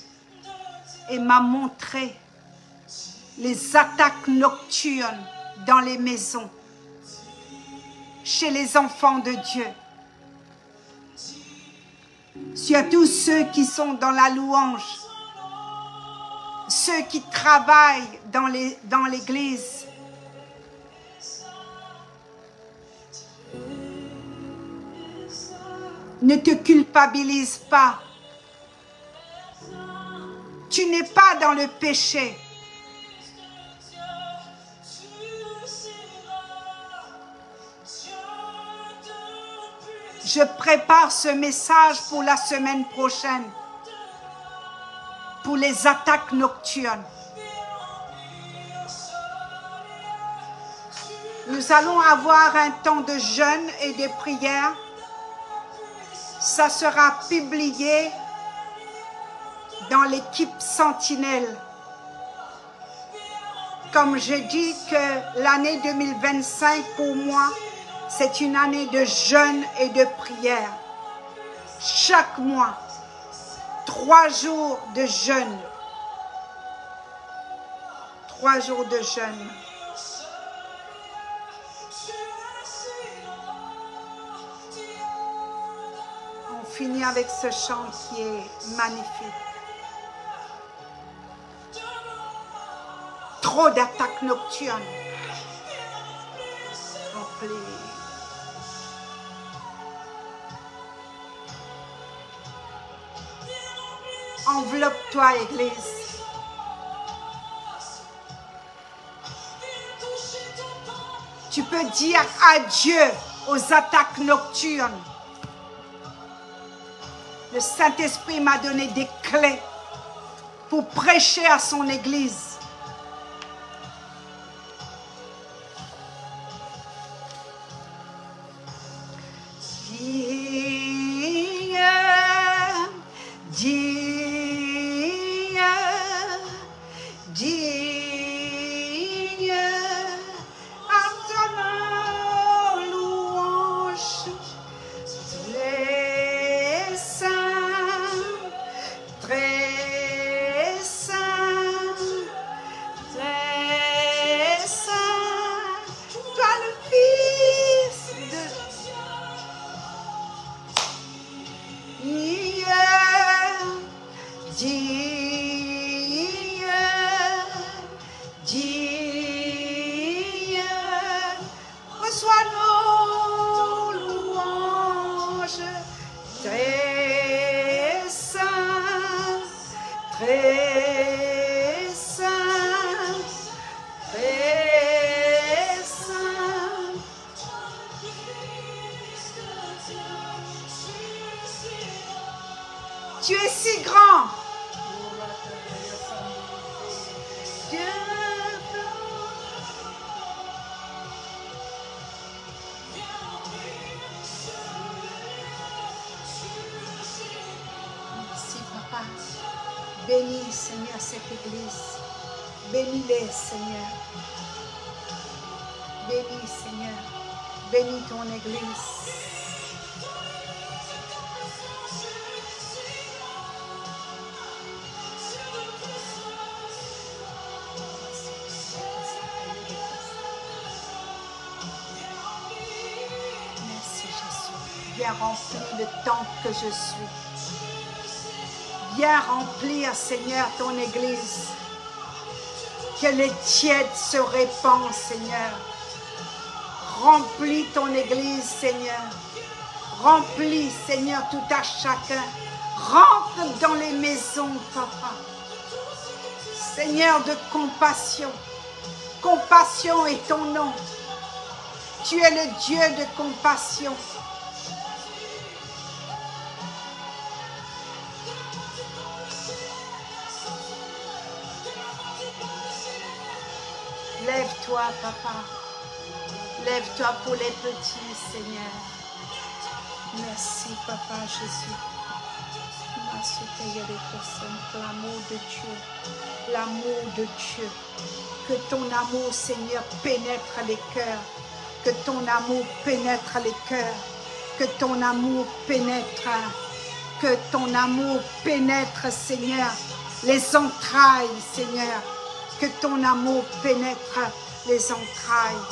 et m'a montré les attaques nocturnes dans les maisons, chez les enfants de Dieu, sur tous ceux qui sont dans la louange, ceux qui travaillent dans l'église. Ne te culpabilise pas. Tu n'es pas dans le péché. Je prépare ce message pour la semaine prochaine, pour les attaques nocturnes. Nous allons avoir un temps de jeûne et de prière. Ça sera publié dans l'équipe Sentinelle. Comme j'ai dit que l'année 2025 pour moi, c'est une année de jeûne et de prière. Chaque mois, 3 jours de jeûne. 3 jours de jeûne. On finit avec ce chant qui est magnifique. Trop d'attaques nocturnes. Remplis. Enveloppe-toi, Église. Tu peux dire adieu aux attaques nocturnes. Le Saint-Esprit m'a donné des clés pour prêcher à son Église. Tu es si grand. Merci, Papa. Bénis, Seigneur, cette église. Bénis-les, Seigneur. Bénis, Seigneur. Bénis ton église. Viens remplir le temple que je suis. Viens remplir, Seigneur, ton Église. Que les tièdes se répandent, Seigneur. Remplis ton Église, Seigneur. Remplis, Seigneur, tout à chacun. Rentre dans les maisons, Papa. Seigneur de compassion. Compassion est ton nom. Tu es le Dieu de compassion. Lève-toi, Papa. Lève-toi pour les petits, Seigneur. Merci, Papa Jésus. L'amour de Dieu. L'amour de Dieu. Que ton amour, Seigneur, pénètre les cœurs. Que ton amour pénètre les cœurs. Que ton amour pénètre. Que ton amour pénètre, Seigneur, les entrailles, Seigneur. Que ton amour pénètre les entrailles.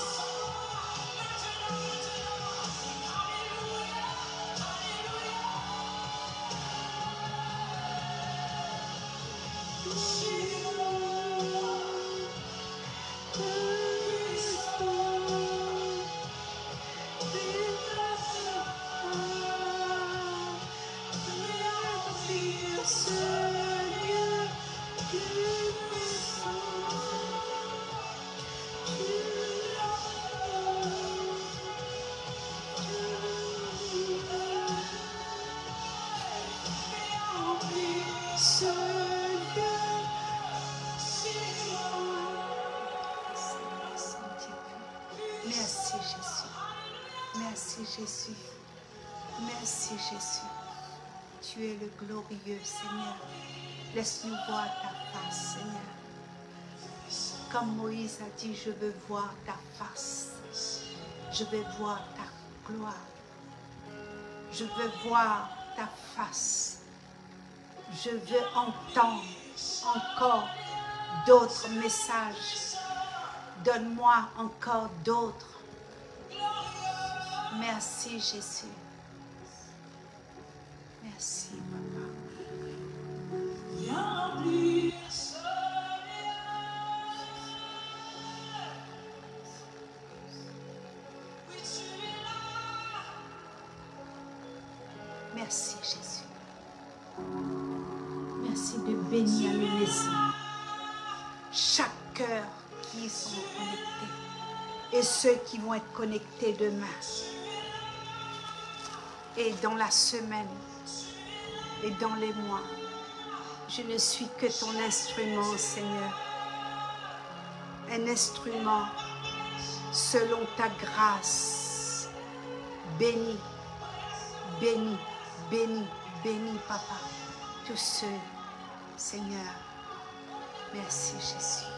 Merci Jésus. Merci Jésus. Merci Jésus. Tu es le glorieux Seigneur. Laisse-nous voir ta face, Seigneur. Comme Moïse a dit, je veux voir ta face. Je veux voir ta gloire. Je veux voir ta face. Je veux entendre encore d'autres messages. Donne-moi encore d'autres. Merci Jésus. Merci Papa. Merci Jésus. Merci de bénir les maisons. Chaque cœur qui sont connectés et ceux qui vont être connectés demain et dans la semaine et dans les mois. Je ne suis que ton instrument, Seigneur. Un instrument selon ta grâce. Bénis, bénis, bénis, bénis, Papa. Tous ceux, Seigneur. Merci, Jésus.